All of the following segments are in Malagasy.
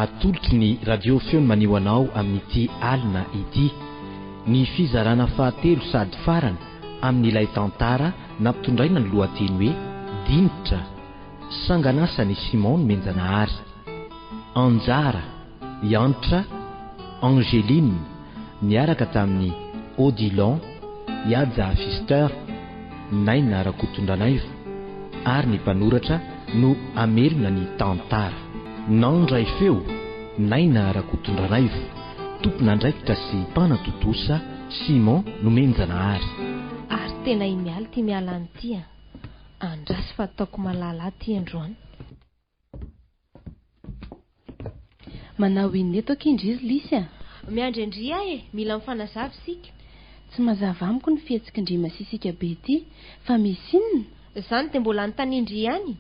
Mahatoloky ny radio feony maneho anao amin'ity alina ity ny fizarana fahatelo sady farany amin'ilay tantara nampitondraina ny lohateny hoe Dinitra sanganasany Simon Menjanahary Anjara Yantra Angeline niaraka tamin'ny Odilon Yadza Fister Naina Rakotondranaivo ary ny mpanoratra no amelona ny tantara nandray feo Naina Rakotondranaivo tompon'andraikitra sy mpanatotosa Simon no Menjanahary ary tena imialy ty miala an'ity andrasy fa ataoko malala ty androany manao inona eto akindry ry Lisy miandrendria mila mifanazava sika tsy mazava amiko ny fihetsikindrima sisika be ty fa misy inona izany dia mbola nytanindry ihany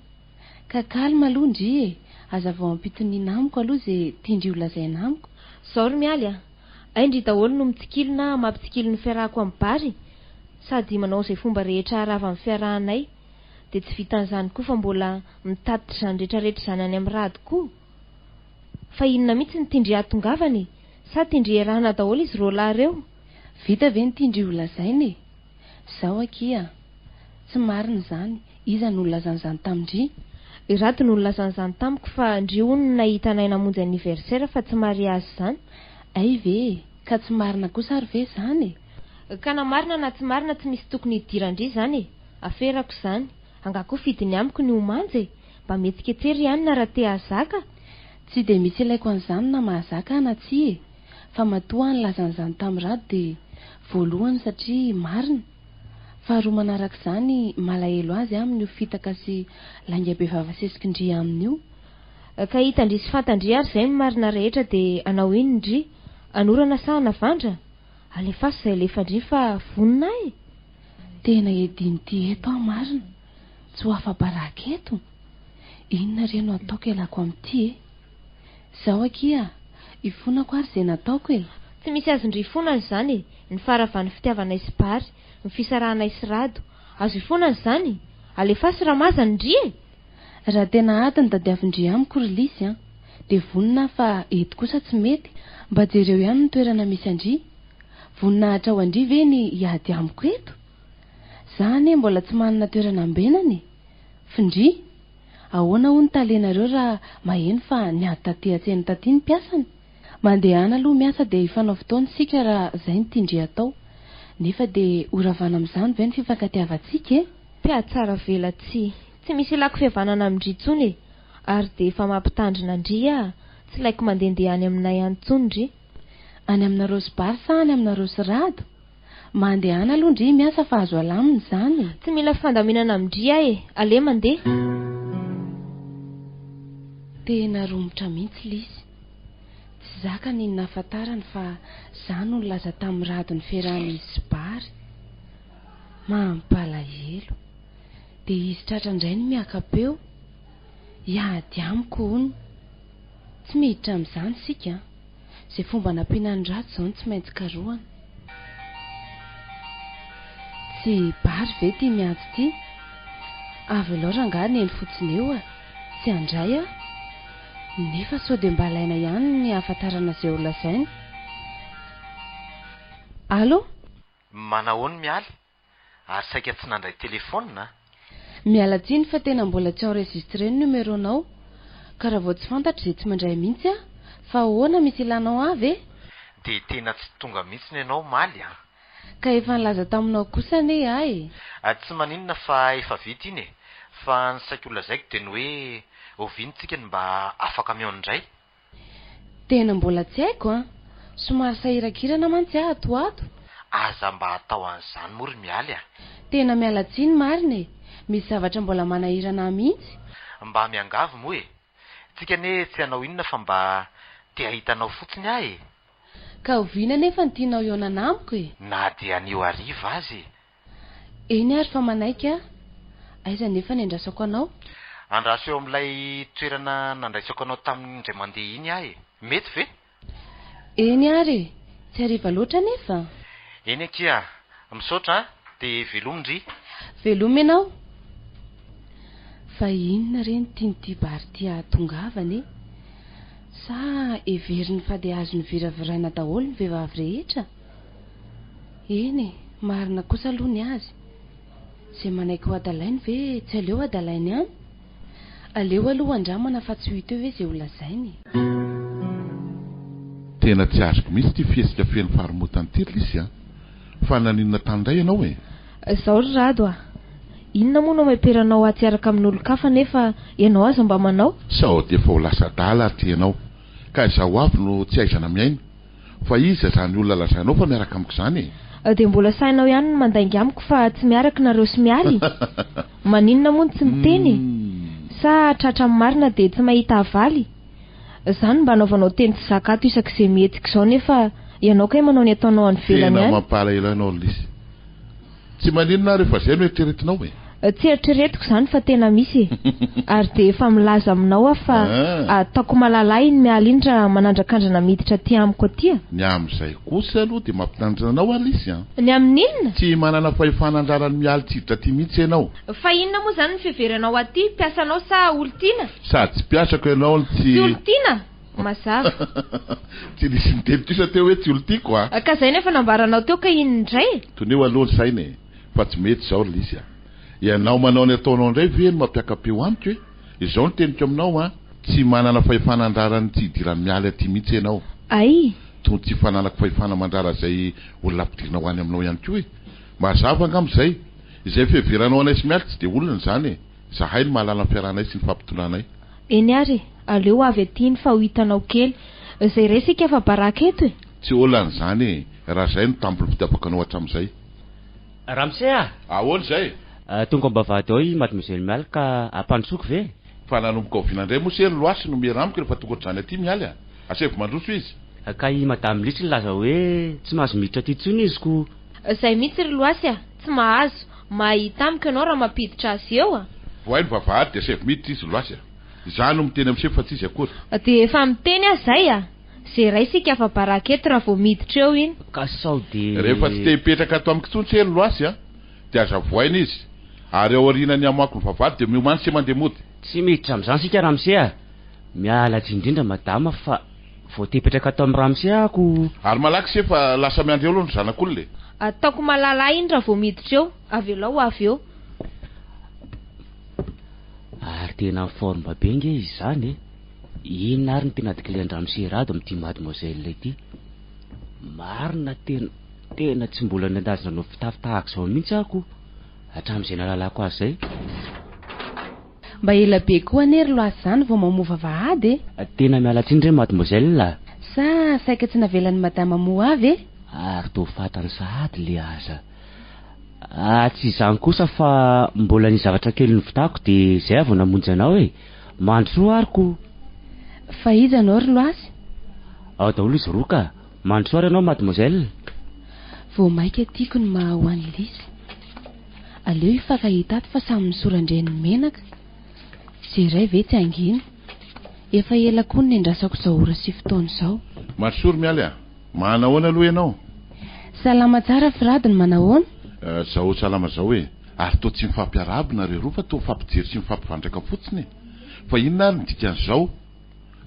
ka kalma aloha ndry aza vao ampitoniana amiko aloha zay tiandry ho lazaina amiko zao ry mialy aindry daholo no mitsikilona mampitsikilo ny fiarahako amin'ny bary sady manao izay fomba rehetra arava amin'ny fiarahanay dia tsy vitan'izany koa fa mbola mitatitra izany rehetrarehetra izany any amin'ny rady koa fa inona mihitsy ny tindry atongavany sa tindry erahana daholo izy roa lahy reo vita ve ny tindry ho lazainy zao akia tsy marina izany iza no lazan'izany tamindry iraty no lazan'izany tamiko fa ndrio no nahita anay namonjy anniversaire fa tsy mariazy izany ay ve ka tsy marina kosa ary ve izany ka na marina na tsy marina tsy misy tokony hidirandry izany aferako izany angakoa fidiny amiko ny homanjy mba metsiketsery ihany na raha te hazaka tsy dia misy ilaiko an'izany na mahazaka na tsy fa matoa ny lazan'izany tamin'ny rady dia voalohany satria marina faharoa manaraka izany malahelo azy amin'ny fitaka sy laingam-behivava sesikindry amin'io ka hitandry sy fantandry ary izay marina rehetra dia anao inondry anorana sa navandra alefasy izay lefandry fa vonina tena ediny ty eto marina tsy ho afa-baraka eto inona reno ataoko elako amin'ity zao akia ifonako ary izay nataoko tsy misy azondry ifonana izany ny faravan'ny fitiavanay sy bary ny fisarahanay sy rado azo ifonana izany alefasy ramazany ndry raha tena adiny tadiavindry amiko ry Lisy dia vonina fa eto kosa tsy mety mba jereo ihany ny toerana misy andry voninahitra ao andry ve ny hiady amiko eto zany mbola tsy manana toerana ambenany findry ahoana ho ny talenareo raha maheno fa niady taty an-tsena taty ny mpiasany mandehana aloha miasa dia hifanao fotoana sika raha izay ny tindry atao nefa dia horavana amin'izany ve ny fifankatiavantsika mpiatsara vela tsy misy ilako fihavanana amin'ndry intsony ary dia efa mampitandrina ndry tsy laiko mandehandeha any aminay any intsony ndry any aminareo sy bary sa any aminareo sy rado mandehana aloha ndry miasa fa azo alamina izany tsy mila fifandaminana amin'ndry ale mandeha tena romotra mihitsy Lisy tsy zaka ny nahafantarany fa izany no laza tamin'ny rado ny fiarahany sy bary mampalahelo dia izy tratra indray ny miakapeo hiady amiko hono tsy miditra amin'izany sika izay fomba nampiana ny rato izao no tsy maintsy karohana tsy bary ve ty miady ity avy alao rangahy neny fotsiny eo tsy andray nefa sao dia mba alaina ihany ny ahafantarana izay ho lazainy allo manahoany mialy ary saika tsy nandray telefona miala tsiny fa tena mbola tsy enregistré ny numéronao ka raha vao tsy fantatra izay tsy mandray mihitsy fa ahoana misy ilanao avy dia tena tsy tonga mihitsy ny ianao maly ka efa nilaza taminao kosa ane tsy maninona fa efa vita iny fa ny saika olazaiko dia ny hoe ovinontsika ny mba afaka miaondray tena mbola tsy haiko somary sahirakirana mantsy atoato aza mba atao an'izany mory mialy tena miala tsiny marina misy zavatra mbola manahirana mihitsy mba miangavo moa tsika ne tsy hanao inona fa mba te ahitanao fotsiny ka oviana nefa ny tianao ionana amiko na dia anio ariva azy eny ary fa manaika aiza nefa ny andrasako anao andraso eo amin'ilay toerana nandraisako anao tamin'indray mandeha iny mety ve eny ary tsy hariva loatra nefa eny akia misaotra dia velomindry veloma ianao fa inona reny tianyty bary ty ahatongavany sa everiny fa dia azo ny viraviraina daholo ny vehivavy rehetra. Eny marina kosa aloha ny azy. Izay manaiky ho adalainy ve tsy aleo adalainy any? Aleo aloha andramana fa tsy ho hita hoe izay ho lazainy. Tena tsy azoko mihitsy ty fiesika feno faharomotany ty Lisy a. Fa naninona tany indray ianao e? Zaho ry Rado a. Inona moa no amperanao atsiaraka amin'olo-kafa nefa ianao aza mba manao? Sao dia efa ho lasa dala ty ianao. Ka izaho avy no tsy aizana miaina. Fa iza zany olona lazainao fa miaraka amiko zany e? Dia mbola sainao ihany no mandaingy amiko fa tsy miaraka nareo sy mialy. Maninona moa tsy miteny? Sa tratra marina dia tsy mahita havaly? Zany mba anaovanao teny tsy zakato isak'izay mihetiko izao nefa ianao kay manao ny ataonao any velany tena any. mampalahelo ianao Lisy. Tsy maninona rehefa zay no eritreretinao e? Tsy eritreretiko izany fa tena misy ary dia efa milaza aminao aho fa ataoko malalay iny miala iny raha manandrakandrina miditra aty amiko aty. Ny amin'izay kosa aloha dia mampitandrina anao a Lisy a. Ny amin'inona? Tsy manana fahefana andrarany mialy tsiditra ty mihitsy ianao. Fa inona moa zany ny fiheveranao aty? Piasanao sa olon-tiana? Sady tsy piasako ianao no Tsy olon-tiana? Mazava. Tsy nisy niteny tosa teo hoe tsy olon-tiako a. Ka zay nefa nambaranao teo ka iny indray? Toneo aloha ny saina e. Fa tsy mety zao Lisy a. Ianao manao ny ataonao indray ve no mampiaka-peo amiko hoe izao no teniko aminao a. Tsy manana fahefana andrarany tsy hidirany mialy aty mihitsy ianao. Ay. Toy tsy fananako fahefana mandrara izay olona ampidirinao any aminao ihany koa e. Mazava angam'izay. Izay fiheveranao anay sy mialy tsy dia olona zany e. Zahay no mahalala ny fiarahanay sy ny fampitonanay. Eny ary, aleo avy aty ny fa ho hitanao kely. Izay resika efa baraka eto e. Tsy olana zany e. Raha zay no tampony fitapakanao hatramin'izay. Ramsea. Ahoana zay? Tonga mbavady ao i mademoiselle mialy ka ampandrosoako ve? Fa nanomboka oviana indray moa sely loasy no miramiko rehefa tonga ohatr'izany aty mialy a. Asefo mandroso izy. Ka i madame Lisy nilaza hoe tsy mahazo miditra aty intsony izy ko. Izay mihitsy ry loasy a, tsy mahazo. Mahita amiko ianao raha mampiditra azy eo a. Voay ny vavahady dia asefo miditra izy loasy a. Izany no miteny amin'isefo fa tsy izy akory. Dia efa miteny aho zay a. Zay raisika afa baraka eto raha vao miditra eo iny. Ka sao dia rehefa tsy te hipetraka ato amiko intsony sely loasy a, dia aza voaina izy. Ary ao aorianany amako ny vavahady dia miomany sy mandeha mody. Tsy miditra amin'izany sika Ramsea. Miala indrindra madama fa vao te hipetraka ato amin'ny Ramsea ako. Ary malaky se fa lasa miandry eo aloha ny zanak'olona e. Ataoko malala iny raha vao miditra eo. Avy eo lao avy eo. Ary tena forme be nge izy zany e. Inona ary ny tena adikilian'ny Ramsea Rado amin'ity mademoiselle ity. Marina tena tsy mbola nandazana no fitafy tahaka izao mihitsy ako hatramin'izay nahalalako azy zay. Mba ela be koa anery loasy zany vao mamova vahady e. Tena miala tsindry mademoiselle. Sa saika tsy navelan'ny madama moa avy e. Ary to fatany sahady le aza. Tsy izany kosa fa mbola ny zavatra kely novitako dia zay avy namonjy anao e. Mandrosoa ariko. Fa iza anao ry loasy? Ao daholo izy roa ka. Mandrosoa ary ianao mademoiselle. Vao maika tiako ny maha ho an'ny Lisy. Aleo hifankahita ato fa samy misorandreny menaka. Zay iray ve tsy anginy. Efa ela koa ny endrasako izao ora sy fotoana izao. Masory mialy a. Manahoana aloha ianao? Salama tsara Firado ny manahoana? Zao salama zao e. Ary to tsy mifampiarabona reo roa fa to mifampijery sy mifampivandraka fotsiny. Fa inona ary ny dikan'izao?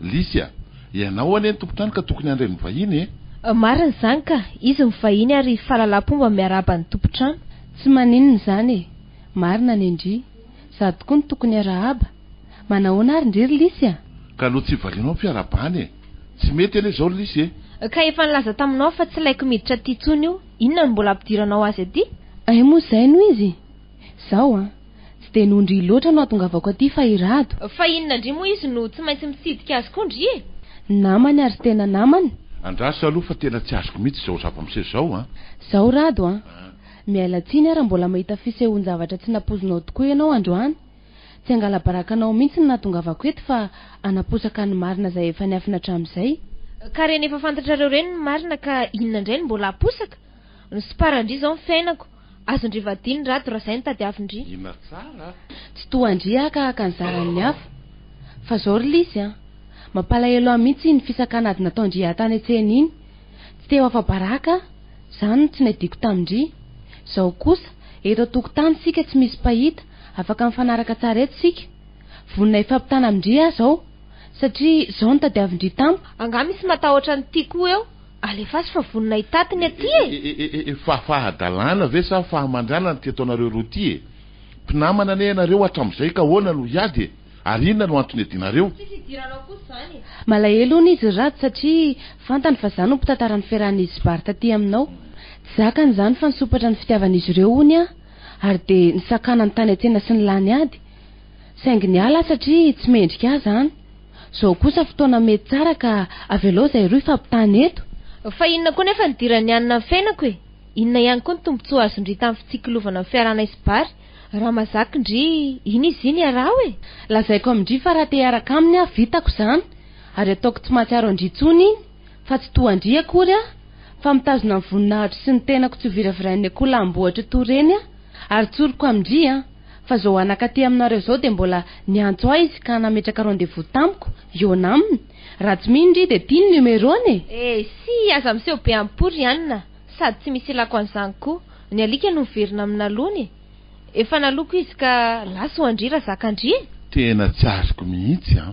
Lisy a, ianao ane ny tompotrany ka tokony andray ny vahiny e. Marina zany ka, izy mivahiny ary fahalalam-pomba miaraba ny tompotrano. Tsy maninona zany e. Marina ny ndry. Sady koa ny tokony arahaba. Manahoana ary ndry Lisy a? Ka no tsy valianao fiarabany e. Tsy mety ane zao Lisy e. Ka efa nilaza taminao fa tsy laiko miditra aty intsony io. Inona no mbola ampidiranao azy aty? Ay moa zay no izy. Zao a, tsy dia nondry loatra no atongavako aty fa Irado. Fa inona ndry moa izy no tsy maintsy misidika azy koa ndry e? Namany ary tena namany. Andraso aloha fa tena tsy azoko mihitsy zao zava-misy zao a. Zao Rado a. Miala tsiny ara mbola mahita fisehoan-zavatra tsy napozinao tokoa ianao androany. Tsy angala barakanao mihitsy no natongavako eto fa anaposaka ny marina izay efa niafina hatramin'izay. Ka reny efa fantatrareo reny ny marina ka inona indray no mbola aposaka? Ny siparandry izao ny fiainako. Azondry vadiny Rado raha izay no tadiavindry. Ina tsara. Tsy toandry haka ny zaran'ny hafa. Fa zao ry Lisy a. Mampalahelo ahy mihitsy ny fisakana ady nataondry hatany an-tsena iny. Tsy teo afa-baraka. Zany tsy nadiko tamindry. Zao kosa eto tokotany sika tsy misy pahita. Afaka mifanaraka tsara eto sika. Vonina ifampitana amindry aho zao. satria zao ny tadiavindry tamiko. Angah misy matahotra ny tiako eo. Alefasy fa vonona hitatiny aty e. Fahadalana ve sa fahamandranana ty ataonareo roa ty e? Mpinamana ane ianareo hatramin'izay ka hoana no hiady e? Ary inona no antony edianareo? Malahelo hono izy rato satria fantany fa zany no mpitantarany fiarahan'izy Bary taty aminao. Tsy zakany zany fa nisopatra ny fitiavan'izy ireo hony a, ary de nisakana ny tany atsena sy ny lany ady. Saingy ny ala satria tsy mendrika ahy zany. Zao kosa fotoana mety tsara ka avelao zay roa ifampitany eto. Fa inona koa nefa nidirany anina amin'ny fiainako e? Inona ihany koa ny tombontsoa azo indry tamin'ny fitsikilovana amin'ny fiarahan'izy Bary? Raha mazaky ndry iny izy iny araho e. Lazaiko amindry fa raha te hiaraka aminy a vitako zany, ary ataoko tsy mahatsiaro andry tsony iny, fa tsy toandry akory a, fa mitazona ny voninahitro sy ny tenako tsy hoviraviran'ny akola amboatra toreny a, ary tsoriko amindry a, fa zao anakaty aminareo zao de mbola niantso ahy izy ka nametraka rendez-vous tamiko, iona aminy. Raha tsy mindry de tia ny numerony e. Si aza miseho be ampory ianina, sady tsy misy ilako an'izany koa, ny alika no miverina amin'alony. Efa naloko izy ka lasa ho andry raha zakandry. Tena tsy azoko mihitsy a.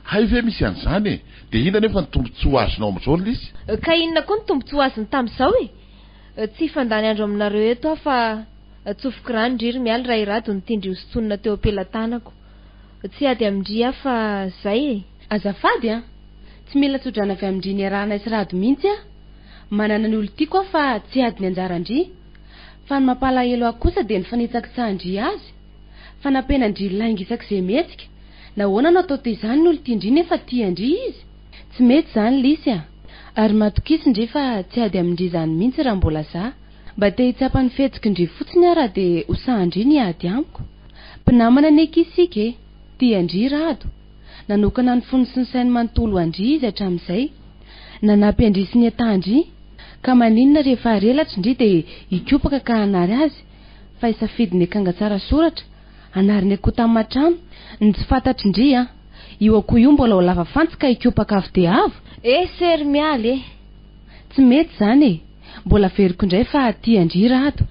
Hay ve misy an'izany e? De inona nefa ny tombontsoa azonao amin'izao Lisy? Ka inona koa ny tombontsoa azony tamin'izao e? Tsy fandany andro aminareo eto fa tsofoko rano ndry ry mialy raha irado nitindry hosontsonina teo ampelantanako. Tsy ady amindry a fa zay e. Azafady a, tsy mila tsodrana avy amindry ny arahana isy rado mihitsy a. Manana ny olo tiako a fa tsy ady ny anjarandry. Fa ny mampalahelo ahy kosa de ny fanitsakitsahindry azy. Fa nampenandry lainga isak'izay metsika. Nahoana no atao toy izany ny olo tiandry nefa tiandry izy? Tsy mety zany Lisy a. Ary matokisy ndry fa tsy ady amindry zany mihitsy raha mbola za. Mba te hitsapa ny fihetsiki-ndry fotsiny ara de hosahandry ny ady amiko. Mpinamana neky isika tiandry rado. Nanokana ny fony sy ny sainy manontolo andry izy hatramin'izay. Nanampy andry sy ny atandry. Ka maninona rehefa relatry ndry de ikopaka ka hanary azy. Fa isafidiny akanga tsara soratra, anariny akoho tamin'ny matrano. Ny tsy fantatry ndry a, io akoho io mbola ho lava fantsy ka ikopaka avy de avy. Sery mialy e. Tsy mety zany e. Mbola veriko indray fa tiandry rado.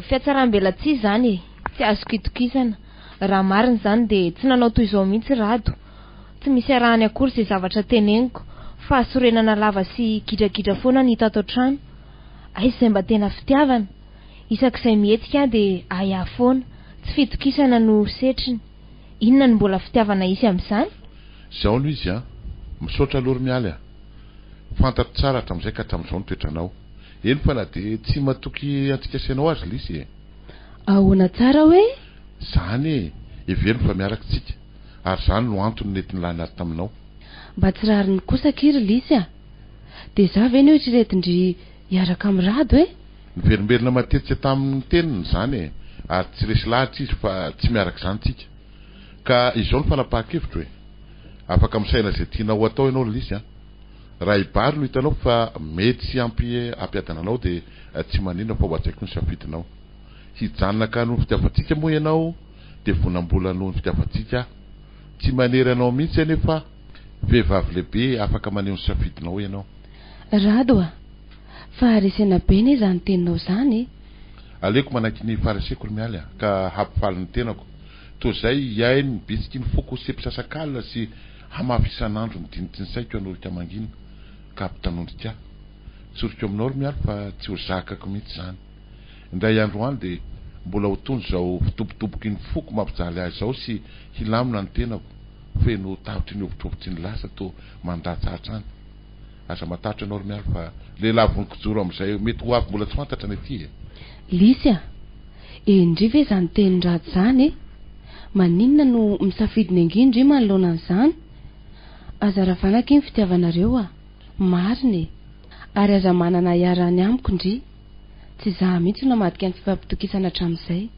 Fiatsaram-bela tsy zany e. Tsy azoko itokisana. Raha mariny zany de tsy nanao toy izao mihitsy rado. Tsy misy arahany akory izay zavatra teneniko, fa sorenana lava sy gidrakidra foana ny hita ato trano. Aizy izay mba tena fitiavana. Isak'izay mihetsika de aya foana, tsy fitokisana no setriny. Inona ny mbola fitiavana isy amin'izany? Zao no izy a, misaotra alory mialy a. Fantatro tsara hatramin'izay ka hatramin'izao ny toetranao. Eny fa na de tsy matoky antikasenao azy Lisy e. Ahoana tsara hoe? Zany e, evelo fa miaraka tsika. Ary zany no antony nety nilany ary taminao. Mba tsy rariny kosa kiry Lisy a. De za ve ny oetriretindry hiaraka amin'ny rado e? Niverimberina matetika tamin'ny teniny zany e. Ary tsy resy lahatra izy fa tsy miaraka zany tsika. Ka izao ny fanapahan-kevitra hoe afaka misaina izay tianao atao ianao Lisy a. Raha ibary no hitanao fa mety sy ampiadana anao de tsy maninona fa ho atsaiko ny safidinao. Hijanona ka noho ny fitiavantsika moa ianao de vonambola noho ny fitiavantsika. Tsy manery anao mihitsy anefa vehivavy lehibe afaka maneho ny safidinao ianao. Rado a, fa resena be ne zany teninao zany. Aleko manaky ny fariseko mialy a, ka hampifaly ny tenako. Toy izay iay ny bisiky ny foko sepisasak'alina sy hamafisan'andro ny dinitsy ny saiko anorika mangina ka ampitanondrika. Tsoriko aminao ry mialy fa tsy ho zakako mihitsy zany. Indray andro any de mbola ho tondro zao fitobotoboky ny foko mampijaly azy zao sy hilamina ny tenako feno tavitry ny ovitrovitry ny lasa to mandatsahatra any. Aza matahatra anao ry mialy fa lehilahy vonikijoro amin'izay mety ho avy mbola tsy fantatra ny aty e. Lisy a, endry ve zany tenin-drato zany e? Maninona no misafidiny angindry manoloana an'izany? Aza raha vanaka iny fitiavanareo a, mariny e. Ary aza manana iarany amiko ndry. Tsy za mihitsy no namadika ny fifampitokisana hatramin'izay.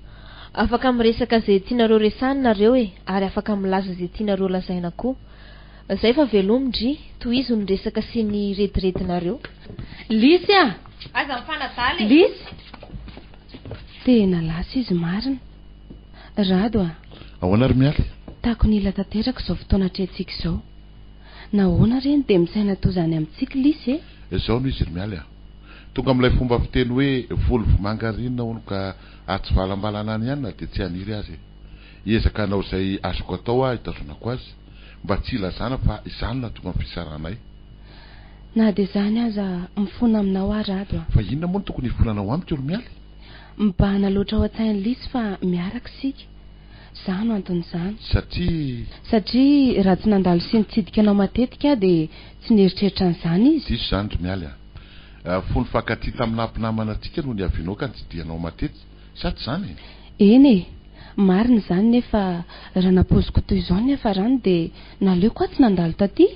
Afaka miresaka zay tianareo resaninareo e, ary afaka milaza zay tianareo lazaina koa. Zay fa velomindry, tohizo ny resaka sy ny rediredinareo. Lisy a! Aza mifanadaly. Lisy! Tena lasa izy marina. Rado a. Ahoana ry mialy? Taako nila tanteraka izao fotoana trehtsika izao. Nahoana reny de misaina toy zany amintsika Lisy e? Izao no izy ry mialy a. Tonga amin'ilay fomba fiteny hoe volo mangarinina hono ka atsy valambalanany ihany na de tsy haniry azy. Iezaka anao izay azoko atao a hitazonako azy. mba tsy ilazana fa izany na tonga amin'ny fisaranay. Na dia izany aza mifona aminao ary Rado fa inona moa no tokony hifonanao amiko Olomialy? mibahana loatra ao an-tsainy lisy fa miaraka sika. Zah no anton'izany. Satria raha tsy nandalo sy nitsidika anao matetika aho dia tsy nieritreritra an'izany izy. Diso izany Romialy fony fankatia tamin'ny nampinamana antsika no niavinao ka nitsidianao matety sa tsy izany? Eny e, marina izany nefa raha napoziko toy izao ny hafarany dia naleoko aho tsy nandalo taty.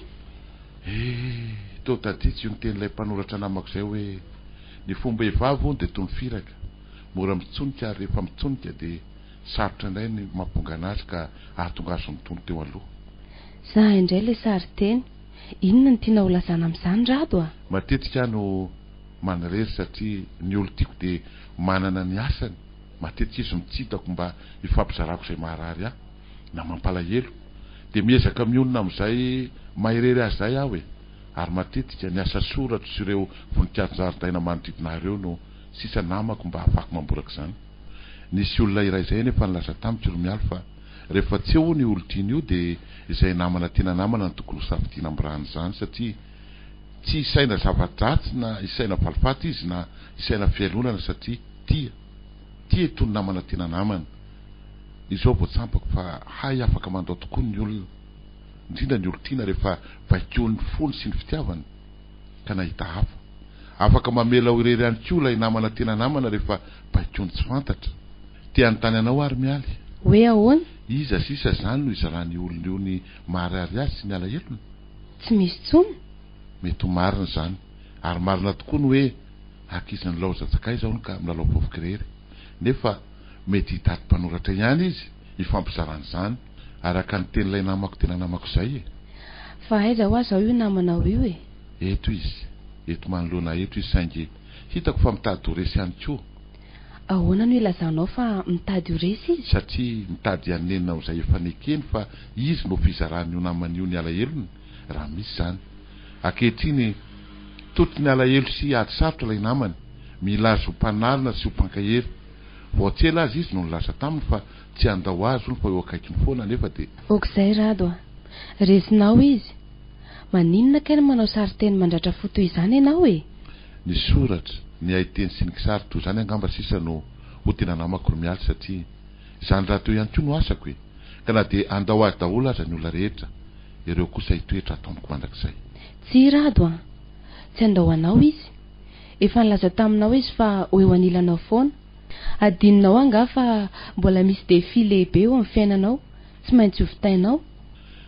Tao taty tsy io nyten'ilay mpanoratra namako izay hoe ny fomba hivavy hono dia toy ny firaka, mora mitsonika ary rehefa mitsonika dia sarotra indray ny mamponga anazy ka ahatonga azy mitony teo aloha. Za indray ilay sary teny, inona ny tiana ho lazana amin'izany Rado a? Matetika no manarery satria ny olo tiako dia manana ny asany. Matetika izy mitsitako mba hifampizarako izay maharary ahy na mampalahelo dia miezaka mionona amin'izay mahirery azy izay aho ary matetika ny asa soratra sy ireo voninkazo-zaridaina manodidina ireo no sisa namako mba afaka mamboraka izany. Nisy olona iray izay nefa nilaza tamiko Romialy fa rehefa tsy eo ny olo tiany io dia izay namana tena namana no tokony ho safidiana ambirahany izany satria tsy isaina zava-dratsy na isaina falifaty izy na isaina fialonana satria tia itony namana tena namana. Izao vao tsampako fa hay afaka mandao tokoa ny olona, indrindra ny olo tiana rehefa vaikoan'ny fony sy ny fitiavana ka nahita hafa. Afaka mamela ho irery ihany koa ilay namana tena namana rehefa vaikoany tsy fantatra. Tia ny tany anao ary Mialy. Hoe ahoana? Iza sisa izany no izarany olona io ny maharary azy sy ny alahelo? Tsy misy tsony. Mety ho marina izany ary marina tokoa no hoe hakizany laozantsakay izao no ka milalao vovokirery nefa mety hitady mpanoratra ihany izy hifampizarana izany araka ny ten'ilay namako tena namako izay Fa aiza ho aza io namanao io e? Eto izy, eto manoloana eto izy saingy hitako fa mitady ho resy ihany koa. Ahoana no ilazanao fa mitady ho resy izy? Satria mitady hanenina amin'izay efa nekeny fa izy no fizaran'io naman'io ny alahelony raha misy izany. Ankehitriny totony alahelo sy ady sarotra ilay namany, mila azy ho mpanalina sy ho mpankahery. Voatsela azy izy no nilaza taminy fa tsy andao azy olo fa eo akaikiny foana nefa dia okizay Rado a, resinao izy. Maninona kay no manao sary teny mandratra fo toy izany ianao e? Ny soratra, ny haiteny sy ny kisary toy izany angamba sisa no ho tena namako Romialy satria izany raha teo ihany koa no asako ka na dia andao azy daholo aza ny olona rehetra, ireo kosa hitoetra ataoniko mandrakizay. Tsy Rado a, tsy andao anao izy. Efa nilaza taminao izy fa ho eo anilanao foana. Adininao anga fa mbola misy defi lehibe eo amin'ny fiainanao, tsy maintsy ho vitainao.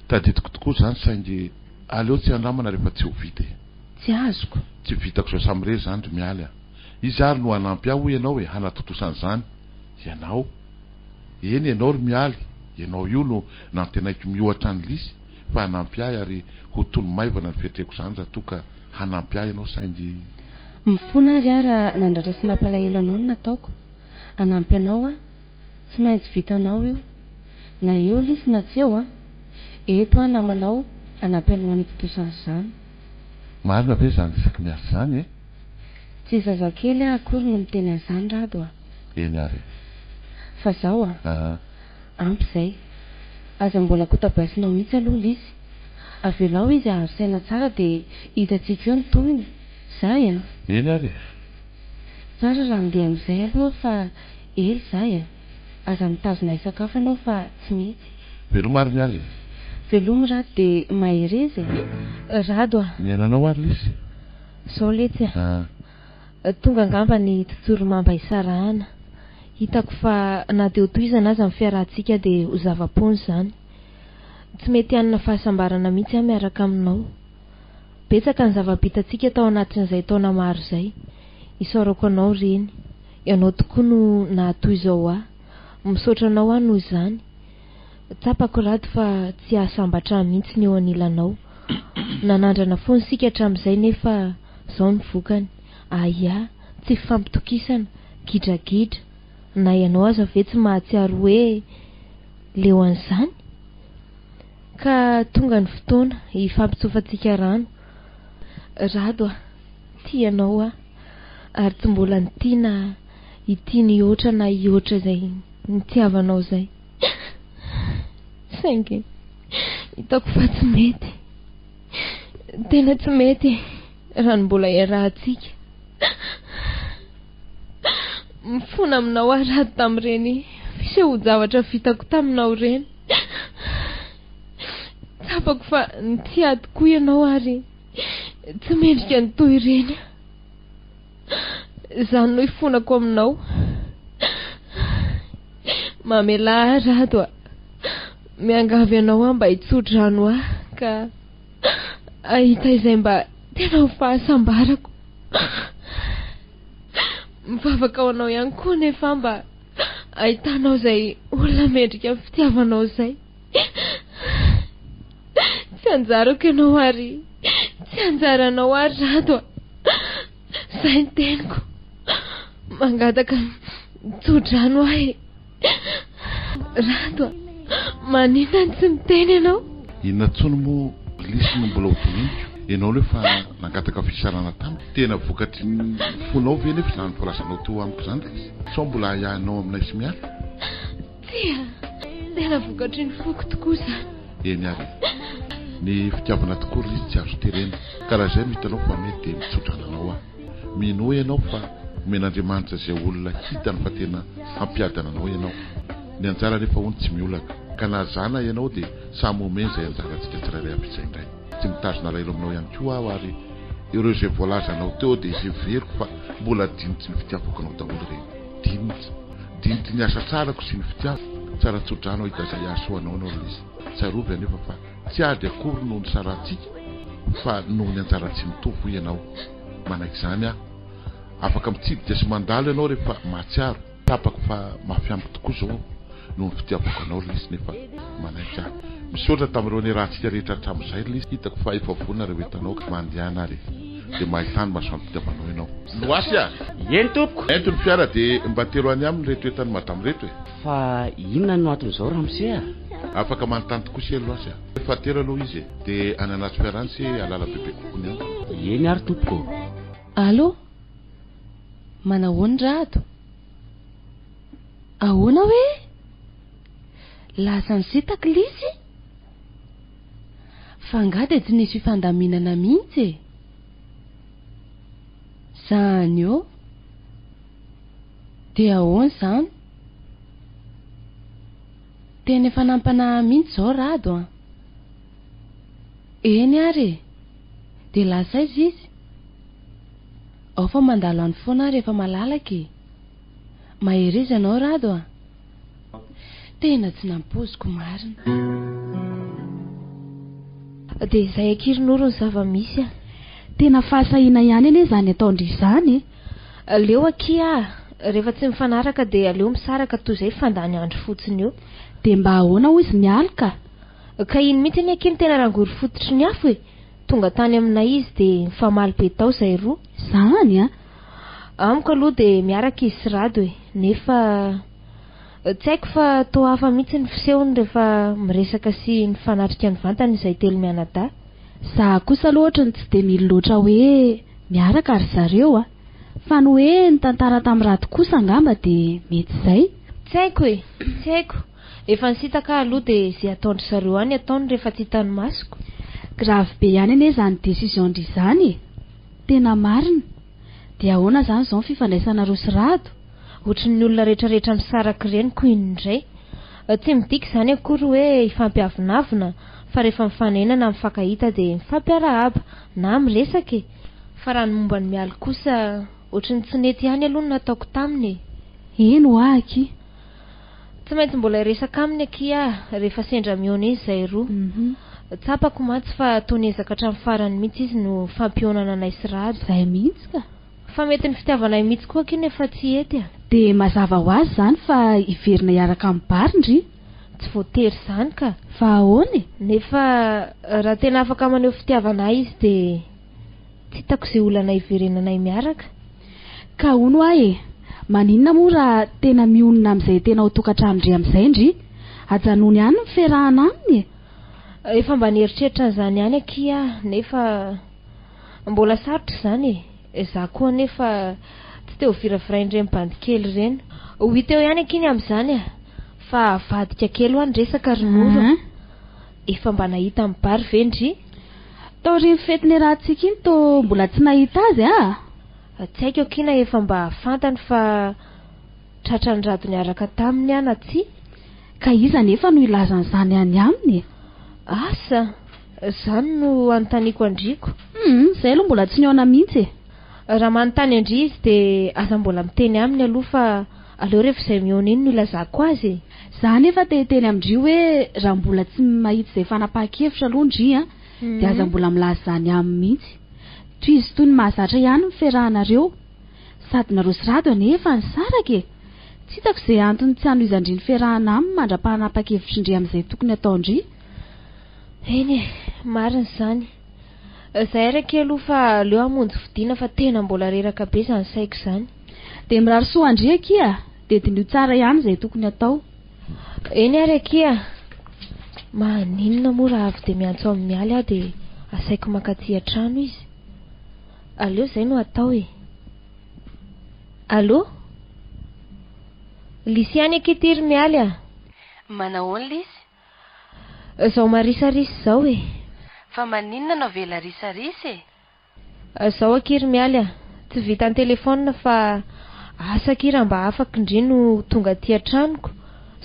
Tadidiko tokoa izany saingy aleo tsy andramana rehefa tsy ho vita. Tsy azoko. Tsy vitako izao samirery izany Romialy. Izy ary no hanampy aho ianao hanatotosana izany. Ianao? Eny ianao Romialy, ianao io no nantenaiko miohatra ny lisy fa hanampy ahy ary ho tolo maivana ny fietreko izany raha toa ka hanampy ahy ianao saingy mifona ary raha nandratra sy nampalahelo anao no nataoko. Hanampy anao a, tsy maintsy vitanao io. Na eo lisy na tsy eo a, eto a namanao hanampy anao anitotosana izany. Marina ve izany isaky miasa izany e? Tsy zazakely akory no miteny an'izany Rado a. Eny ary. Fa zao a, ampy izay. Aza mbola kotabaisinao mihitsy aloha lisy. Avelao izy ahasaina tsara dia hitantsika eo ny tohiny. Zay a. Eny ary. Tsara raha mindeha amin'izay aloha fa ely zay a. Aza mitazona isakafo ianao fa tsy mety. Veloma ary ny ary. Veloma Rado dia maherezy Rado a. Miainanao ary lisy. Zao letsy a. Tonga angamba ny tontolo mamba isarahana. Hitako fa na dia ho tohizana aza amin'ny fiarahantsika dia ho zava-pony izany. Tsy mety hanana fahasambarana mihitsy aho miaraka aminao. Betsaka ny zava-bitantsika tao anatin'izay taona maro izay. Isaorako anao reny. Ianao tokoa no nahatoy izao aho. Misaotra anao aho noho izany. Tsapako Rado fa tsy ahasambatra mihitsy ny eo anilanao. Nanandrana foana sika hatramin'izay nefa izao ny vokany. Aya, tsy fifampitokisana, gidragidra. Na ianao aza ve tsy mahatsiaro hoe leo an'izany? Ka tonga ny fotoana hifampitsofantsika rano. Rado a, tianao a, ary tsy mbola nitiana ity ny oatra na ioatra izay nitiavanao izay. Saingy hitako fa tsy mety, tena tsy mety raha ny mbola iarahantsika. Mifona aminao aho raha tamin'ireny fiseho-javatra vitako taminao ireny. Tapako fa nitia tokoa ianao ary tsy mendrika ny toy ireny. Izany no ifonako aminao. Mamela Rado, miangavy ianao aho mba hitsodrano aho ka ahita izay mba tena ho fahasambarako. Mivavaka ao anao ihany koa nefa mba ahitanao izay olona mendrika fitiavanao izay. Tsy anjarako ianao ary tsy anjaranao ary Rado. Izay ny teniko. Mangataka mitsodrano ahy. Rado, maninona ny tsy miteny ianao? Inona tsony moa Lisy no mbola hotoniniko? Ianao le fa nangataka fisarana tamiko. Tena vokatry ny fonao ve nefa izany voalasanao teo amiko izany Lisy? Sao mbola ahiahinao aminay sy miala? Tia, tena vokatry ny foko tokoa izany. Eny ary, ny fitiavana tokoa Lisy tsy azo terena. Karaha izay mitanao fa mety dia mitsodrananao aho. Mino ianao fa men'Andriamanitra izay olona hitany fa tena hampiadana anao ianao. Ny anjara rehefa hono tsy miolaka, ka na zana ianao dia samy omeny izay anjarantsika tsirairay avy izay indray. Tsy mitazona lailo aminao ihany koa aho ary ireo izay voalazanao teo dia izay veriko fa mbola dinitsy ny fitiavako anao daholo ireny. Dinitsy ny asa tsarako sy ny fitiavako. Tsara tsodrano hita izay ahasoanao anao Lisy. Tsarovy anefa fa tsy ady akory noho ny sarantsika fa noho ny anjara-tsy mitovy ianao. Manaiky izany aho afaka mitsidika sy mandalo ianao rehefa mahatsiaro. Tapako fa mafiampy tokoa izao noho ny fitiavako anao Lisy nefa manaiky aho. Misaotra tamin'ireo ny rahantsika rehetra hatramin'izay Lisy. Hitako fa efa vonona rehefa hitanao ka mandehana ary dia mahitany masoandro fitiavanao ianao. Loasy a? Eny tompoko. Ento ny fiara dia mba tero any aminy reto entany madamo reto e. Fa inona no aton'izao ramose a? Afaka manontany tokoa sy Loasy a. Efa tero aloha izy dia any anaty fiarany sy alala bebe kokony any. Eny ary tompoko. Allo? Manahoana Rado? Ahoana hoe? Lasa nisitaka Lisy? Fa angaha dia tsy nisy fifandaminana mihitsy e. Zany eo? Dia ahoana izany? Tena efa nampanahy mihitsy izao Rado a. Eny ary, dia lasa izy? Ao fa mandalo any foana rehefa malalaka e. Maherizy ianao Rado a. Tena tsy nampoziko marina. Dia izay akirin'oro ny zava-misy a. Tena fahasahiana ihany anie izany ataondry izany. Aleo akia, rehefa tsy mifanaraka dia aleo misaraka toy izay fandany andro fotsiny eo. Dia mba ahoana ho izy mialaka? Ka iny mihitsy anie akiny tena rangory fototry ny afo e. Tonga tany aminay izy dia mifamaly be tao izay roa. Zany a? Amiko aloha dia miaraka izy sy Rado e. Nefa tsy haiko fa toa hafa mihitsy ny fisehony rehefa miresaka sy mifanatrika ny vantany izay telo mianadahy. Za kosa aloha ohatrany tsy dia mily loatra hoe miaraka ary zareo a. Fa ny hoe ny tantara tamin'ny Rado kosa angamba dia mety izay. Tsy haiko e, tsy haiko. Efa nisitaka aloha dia izay ataondry zareo any ataony rehefa tsy hitany masoko. Gravy be ihany anie izany décision-dry izany. Tena marina. Dia ahoana izany izao ny fifandraisana roa sy Rado? Ohatran'ny olona rehetrarehetra misaraka ireny koa indray. Tsy midika izany akory hoe ifampiavinavina fa rehefa mifanena mifankahita dia mifampiarahaba na miresaka e. Fa raha ny momba ny mialy kosa ohatran'ny tsy nety ihany aloha no nataoko taminy. Eno aky. Tsy maintsy mbola iresaka aminy akia rehefa sendra mihaona izy izay roa. Tsapako mantsy fa tonezaka hatramin'ny farany mihitsy izy no fampionana anay sy Rado. Izay mihitsy ka. Fa mety ny fitiavanay mihitsy koa aky nefa tsy ety a. Dia mazava ho azy izany fa iverina hiaraka amin'ny barindry. Tsy voatery izany ka. Fa ahoana e? Nefa raha tena afaka maneho fitiavanay izy dia tsy hitako izay olana iverenanay miaraka. Ka hono ahy e, maninona moa raha tena mionona amin'izay tena ho tokantrano amin'izay ndry? Hajanony ihany ny fiarahana aminy e. Efa mba nieritreritra an'izany ihany akia nefa mbola sarotra izany e. Za koa nefa tsy te ho virafiraindreny bandikely ireny. Ho hita eo ihany akiny amin'izany a. Fa vadika kely ho any resaka ronoro. efa mba nahita amin'ny Bary ve Ndry? Tao ry fetiny rahantsika iny to mbola tsy nahita azy Tsy haiko kina efa mba fantany fa tratrany rado niaraka taminy ana tsy? Ka iza nefa no ilazan'izany any aminy? Asa, zany no anontaniako Andriko. Zay aloha mbola tsy niona mihitsy. Raha manontany Andry izy dia aza mbola miteny aminy aloha fa aleo rehefa izay miona iny no ilazako azy. Za nefa teteny amindry hoe raha mbola tsy mahita izay fanapahan-kevitra aloha Ndry dia aza mbola milaza zany aminy mihitsy. Toy izy toy ny mahazatra ihany ny fiarahanareo. Sady naroso rado anefa ny saraka Tsy hitako izay antony tsy hanohizan-Ndry ny fiarahana aminy mandra-pahanapa-kevitra Ndry amin'izay tokony atao Ndry. Eny marina izany. Izay araka aloha fa aleo hamonjy vidiana fa tena mbola reraka be izany saiko izany. Dia mirary soa Ndry akia dia dinio tsara ihany izay tokony atao. Eny ary akia. Maninona moa raha avy dia miantso amin'ny mialy aho dia asaiko mankaty an-trano izy. Aleo izay no atao Allo? Lisy any akitiry mialy Manahoana Lisy? Zao marisarisa zao Fa maninona no vela risarisy Zao akiry mialy tsy vita ny telefona fa asa akira mba afaka Ndry no tonga aty an-tranoko.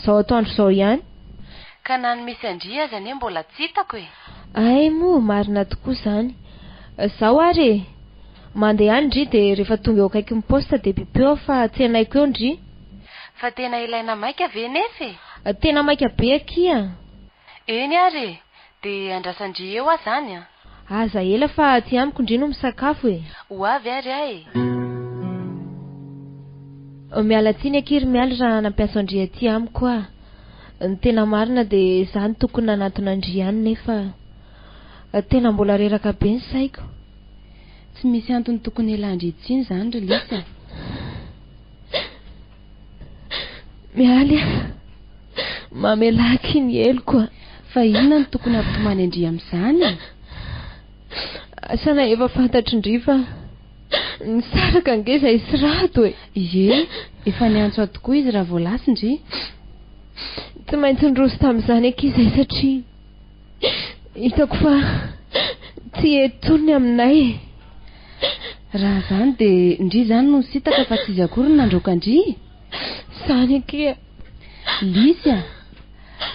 Zao atoandro zao ihany. Ka nany misy Andry aza ane mbola tsy hitako Ay moa marina tokoa izany. Zao ary mandeha any Ndry dia rehefa tonga eo akaiky ny posta dia bibeo fa tsy anaiko eo Ndry. Fa tena ilaina maika ve nefa Tena maika be akia. Eny ary dia andrasan-Ndry eo zany Aza ela fa tsy amiko Ndry no misakafo Ho avy ary Miala tsiny akiry mialy raha nampiasa Ndry aty amiko Ny tena marina dia izany tokony nanantona Ndry ihany nefa tena mbola reraka be ny saiko. Tsy misy antony tokony iala-Ndry itsiny izany ry Lisy Mialy mamelaka iny eloko Fa inona no tokony ampitomany Ndry amin'izany Asana efa fantatry Ndry fa ny saraka angeza isy rado Ie, efa niantso ato tokoa izy raha voalasy Ndry. Tsy maintsy nroso tamin'izany akizay satria hitako fa tsy etonony aminay Raha zany dia Ndry zany no sitaka fa tsy izy akory nandroaka Ndry. Zany akia Lisy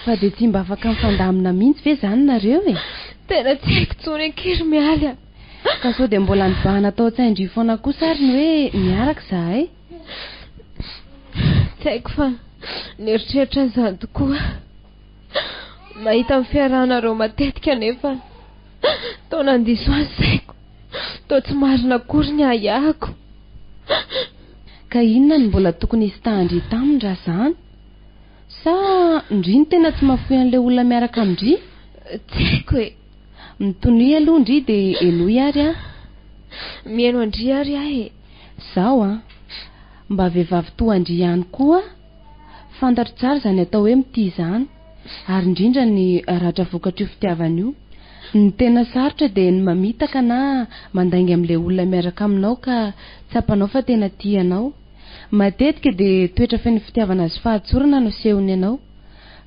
fa dia tsy mba afaka mifandamina mihitsy ve zany nareo Tena tsy haiko tsony akiry mialy Ka sao dia mbola nibahana atao tsaindry foana kosa ary ny hoe miaraka zahay Tsy haiko fa nieritreritra an'izany tokoa. Mahita amin'ny fiarahanareo matetika nefa tao nandiso azy saiko. Tao tsy marina akory ny ahako. Ka inona no mbola tokony hisy tahan-Ndry taminy raha zany? Sa Ndry ny tena tsy mahafoy an'ilay olona miaraka amin-Ndry? Tsy haiko Mitonoy aloha Ndry dia enoy ary Mieno Ndry ary Zao mba vehivavy toa Ndry ihany koa fantatro tsara izany atao hoe mity izany. Ary indrindra ny ratra vokatry io fitiavana io. Ny tena sarotra dia ny mamitaka na mandainga amin'ilay olona miaraka aminao ka tsapanao fa tena tianao. Matetika dia toetra feno fitiavana sy fahatsorana no sehony ianao.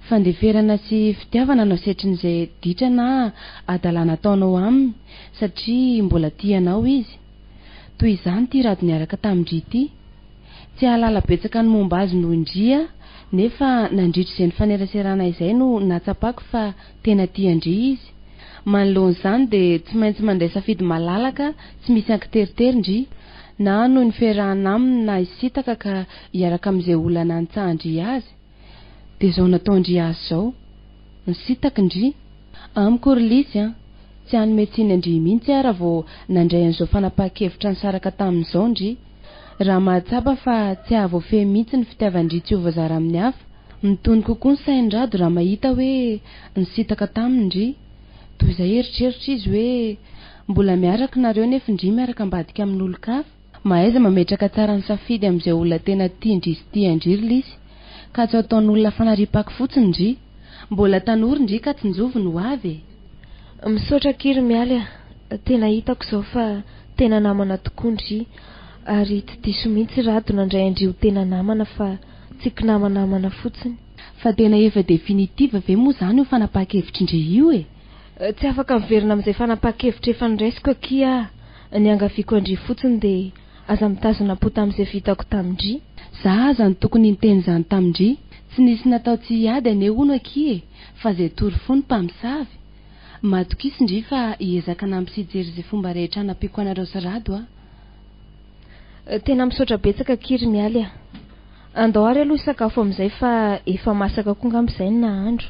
Fandeferana sy fitiavana no setrin'izay ditra na adalana ataonao aminy satria mbola tianao izy. Toy izany ty rado niaraka tamin-Ndry ity. Tsy ahalala betsaka ny momba azy noho Ndry nefa nandritra izay ny faneraserana izay no natsapako fa tena tia-Ndry izy. Manoloan'izany dia tsy maintsy mandray safidy malalaka tsy misy ankiteritery Ndry na noho ny fiarahana aminy na isitaka ka hiaraka amin'izay olana nantsaha-Ndry azy. Dia izao natao Ndry azy izao nisitaka Ndry amiko ry Lisy tsy hanome tsiny Ndry mihitsy raha vao nandray an'izao fanapahan-kevitra ny saraka tamin'izao Ndry. Raha mahatsapa fa tsy ahavoafehy mihitsy ny fitiavan-Ndry tsy ho voazara amin'ny hafa. Mitony kokoa ny sain-drado raha mahita hoe nisitaka taminy Ndry. Toy izay eritreritra izy hoe mbola miaraka nareo nefa Ndry miaraka ambadika amin'olon-kafa. Mahaiza mametraka tsara ny safidy amin'izay olona tena tia-Ndry sy tia-Ndry ry Lisy. Ka tsy ataon'olona fanariam-pako fotsiny Ndry. Mbola tanora Ndry ka tsy njovo no avy Misaotra kiry mialy tena hitako izao fa tena namana tokoa Ndry. Ary tsy diso mihitsy rado nandray Ndry ho tena namana fa tsy namana fotsiny. fa tena efa definitiva ve moa zany io fanapaka-hevitra indre io e? Tsy afaka miverina amin'izay fanapaka-hevitra efa niraisiko akia. Ny angaviako andry fotsiny dia aza mitazona po tamin'izay vitako tamindry. Za aza ny tokony niteny zany tamindry. Tsy nisy natao tsy hiady ane ono aky e, fa zay tory fony mpamosavy. Matokisy indry fa hiezaka nampijery izay fomba rehetra nampiako anareo sarado a. Tena misaotra betsaka kiry mialy a. Andao ary aloha sakafo amin'izay fa efa masaka koa ngam'izay ny nahandro.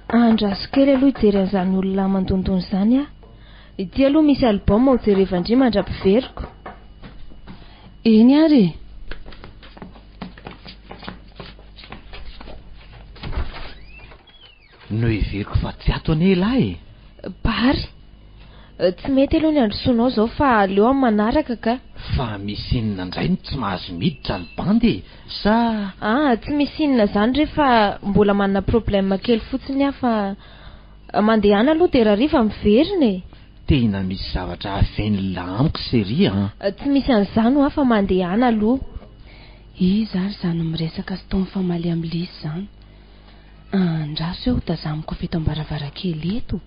Andraso kely aloha hijery an'izany olona mandondony izany a. Ity aloha misy album ho jereva indry mandra-piveriko. Eny ary. No hiveriko fa tsy ato ane lahy. Bary. Tsy mety aloha ny androsoanao zao fa aleo amin'ny manaraka ka. Fa misy inona indray no tsy mahazo miditra ny bandy sa... Tsy misy inona zany rehefa mbola manana problème kely fotsiny aho fa mandehana aloha dia raha riva miverina e. Tena misy zavatra aveny amiko sery a. Tsy misy an'izany ho aho fa mandehana aloha. Izy ary zany miresaka sy tony famaly amin'ny lisy zany. Andraso eo tazamiko avy eto am-baravarakely eto.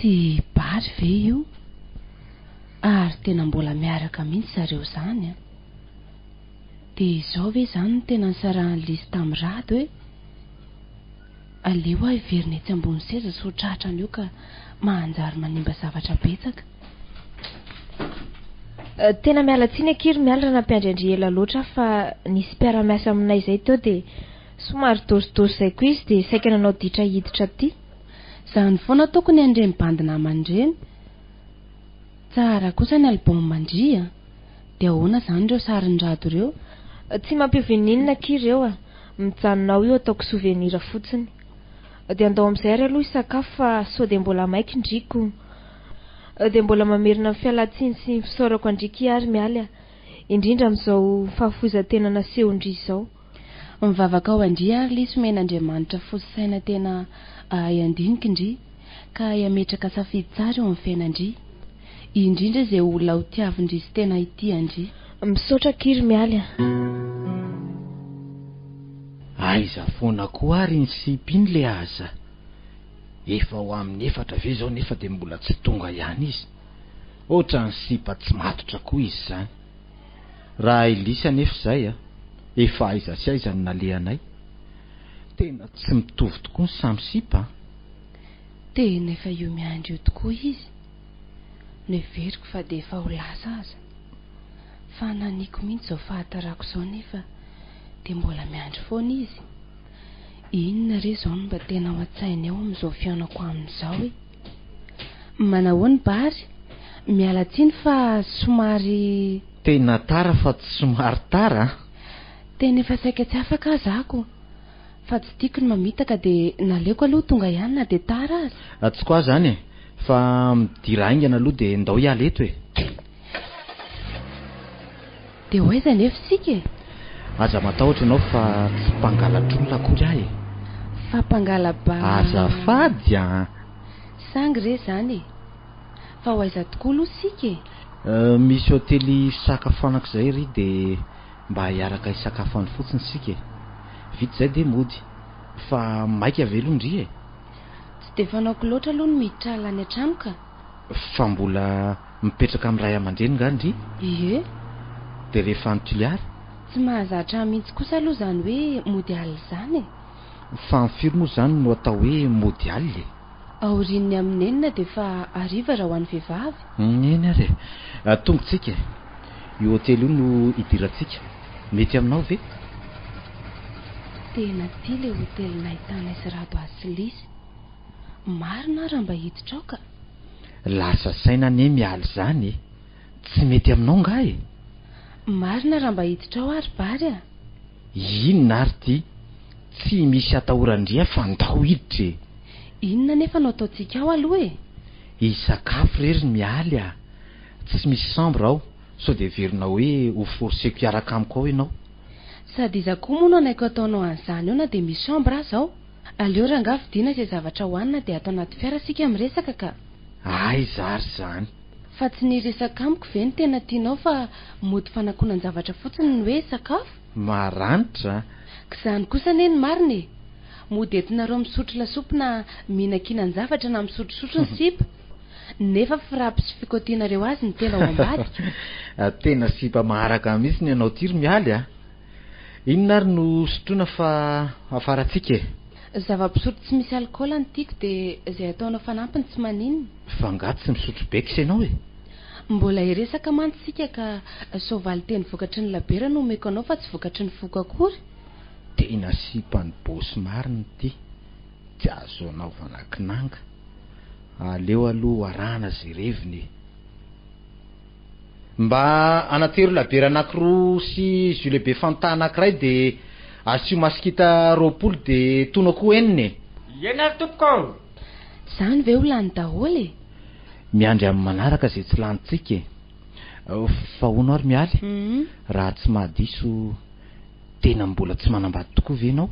Tsy bary ve io? Ary tena mbola miaraka mihitsy zareo zany a. Dia izao ve zany no tena nisarahan'ny lisy tamin'ny rado hoe aleo aho hiverina etsy ambony seza so tratrany io ka mahanjary manimba zavatra betsaka. Tena miala tsiny akiry miala raha nampiandriandry ela loatra fa nisy mpiara-miasa aminay izay teo dia somary dôsidôsy izay koa izy dia saika nanao ditra hiditra aty. Zany foana tokony andreny bandina aman-dreny. Tsara kosa ny album mandry a. Dia ahoana zany ireo sarin-drado ireo? Tsy mampiovaninina akiry ireo a. Mijanonao io ataoko souvenir fotsiny. Dia andao amin'izay ary aloha sakafo fa sao dia mbola maika indriko. Dia mbola mamerina amin'ny fialatsiny sy ny fisaorako andriky ary mialy a. Indrindra amin'izao fahafoizan-tena naseho indry izao. Mivavaka ao andry ary lisy men'Andriamanitra fosi-saina tena iandinika indry ka iametraka safidy tsara eo amin'ny fiainandry. Indrindra izay olona ho tiavindry sy tena ity andry. Misaotra kiry mialy a. Aiza foana koa ary ny sipiny le aza. Efa ho amin'ny 4 ve zao nefa dia mbola tsy tonga ihany izy. Ohatra ny sipa tsy matotra koa izy zany. Raha ilisa nefa izay a, efa aiza sy aiza no nalehanay. Tena tsy mitovy tokoa ny samy sipa. Tena efa io miandry io tokoa izy. Neveriko fa dia efa ho lasa aza. Fa naniko mihitsy zao fahatarako zao nefa dia mbola miandry foana izy. Inona re zao no mba tena ao an-tsainy ao amin'izao fiainako amin'izao e? Manahoana bary? Miala tsiny fa somary... Tena tara fa tsy somary tara. Tena efa saika tsy afaka azako. Fa tsy tiako ny mamitaka dia naleoko aloha tonga ihany na dia tara azy. Tsy koa zany e. Fa midira aingana aloha dia ndao hiala eto e. Dia hoaiza nefa sika e? Aza matahotra ianao fa tsy mpangalatr-olona akory ahy e. Fa mpangalaba... Azafady a. Sangy re zany e. Fa hoaiza tokoa aloha sika e? Misy hôtely fisakafoanako izay ry dia mba hiaraka hisakafony fotsiny sika e. Vita izay dia mody. Fa maika velondry e. Tsy dia fanaoko loatra aloha no miditra lany an-trano ka. Fa mbola mipetraka amin'ny ray aman-dreny ngandry? Ie. Dia rehefa notiliary? Tsy mahazatra mihitsy kosa aloha zany hoe mody alina zany e. Fa firy moa zany no atao hoe mody alina e? Aorin'ny amin'ny enina dia fa ariva raha ho an'ny vehivavy. Eny ary e. Tongotsika. Io hôtely io no hidirantsika. Mety aminao ve? Tena tia le hôtely nahitana izy rado azy sy lisy. Marina raha mba hiditra ao ka. Lasa saina ane mialy zany e. Tsy mety aminao nga e? Marina raha mba hiditra ao ary bary a. Inona ary ty? Tsy misy atahorandria fa ndao hiditra e. Inona nefa no ataontsika ao aloha e? Hisakafo rery mialy a. Tsy misy chambre ao. Sao dia verina hoe ho forseko hiaraka amiko ao ianao. Sady iza koa moa no anaiko ataonao an'izany eo na dia misy chambre aza ao. Aleo raha nga vidiana izay zavatra hohanina dia atao anaty fiara sika miresaka ka. Ay zary zany. fa tsy niresaka amiko ve ny tena tianao fa mody fanakonan-javatra fotsiny ny hoe sakafo? Maranitra. K'izany kosa ne ny marina e. Mody entinareo misotro lasopy na mihinan-kinan-javatra na misotrosotro ny sipa. Nefa firapy sy fikotianareo azy ny tena ao ambadika. Tena sipa maharaka mihitsy ny anao tiry mialy a. Inona ary no sotroina fa afaratsika e? Zava-pisotro tsy misy alikaola ny tiako dia izay ataonao fanampiny tsy maninona. Fa ngaty tsy misotro be kisa ianao e? Mbola iresaka mantsika ka soavaly teny vokatry ny labera no omeko anao fa tsy vokatry ny foko akory. Tena sipa ny bosy marina ty. Tsy azo anao vanakinanga. Aleo aloha arahana zay reviny. Mba anatero labera anankiroa sy jus lehibe fanta anankiray dia asio masikita 20 dia tono koa eniny. Iena ary tompoko. Zany ve ho lany daholo e? Miandry amin'ny manaraka zay tsy lanitsika e. Fa hono ary mialy. Raha tsy mahadiso tena mbola tsy manambady tokoa ve ianao?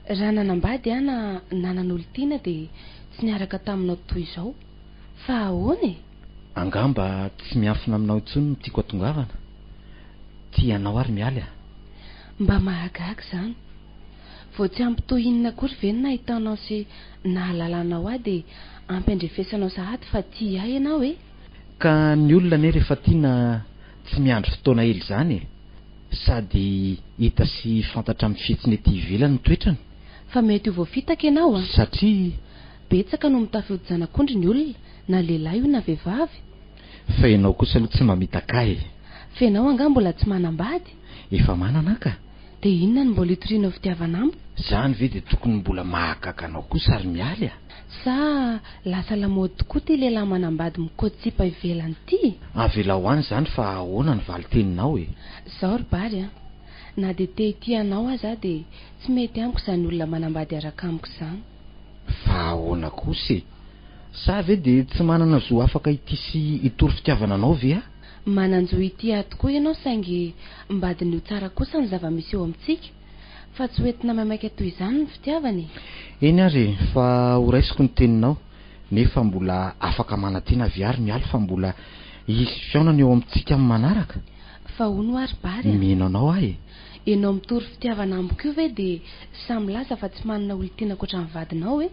Raha nanambady ana nanan'olon-tiana dia tsy niaraka taminao toy izao. Fa ahoana e? Angamba tsy miafina aminao intsony no tiako atongavana. Tianao ary mialy a. Mba mahagaga zany. Vao tsy ampitohy inona akory ve no nahitanao sy nahalalanao ahy dia ampendrefesanao sahady fa tia ahy ianao e? Ka ny olona ne rehefa tiana tsy miandry fotoana hely zany e. Sady hita sy fantatra amin'ny fihetsiny ety ivelany ny toetrany. Fa mety ho voafitaka ianao a. Satria betsaka no mitafy zanak'ondry ny olona na lehilahy io na vehivavy. Fa ianao kosa aloha tsy mamitaka e. Fa ianao anga mbola tsy manambady. Efa manana ka. Dia inona ny mbola hitorianao fitiavana amiko? Zany ve dia tokony mbola mahagaga anao kosa ary mialy a? Sa lasa lamaody tokoa ty lehilahy manambady mikotsipa ivelany ty? Avela ho any zany fa ahoana ny valiteninao e? Zaho ry bary a. Na dia te tianao aza dia tsy mety amiko izany olona manambady araka amiko izany. Fa ahoana kosa e? Sa ve dia tsy manana zo afaka ity sy hitory fitiavana anao ve a? Mananjo ity ahy tokoa ianao saingy mbadiny ho tsara kosa ny zava-misy eo amintsika. Fa tsy hoentina mamaika toy izany ny fitiavany. Eny ary fa ho raisiko ny teninao. Nefa mbola afaka manantena viary mialy fa mbola hisy fiaonana eo amintsika amin'ny manaraka. Fa hono ary bary a. Mino anao ahy. Ianao mitory fitiavana amboko io ve dia samy lasa fa tsy manana olon-tiana ankoatra ny vadinao e?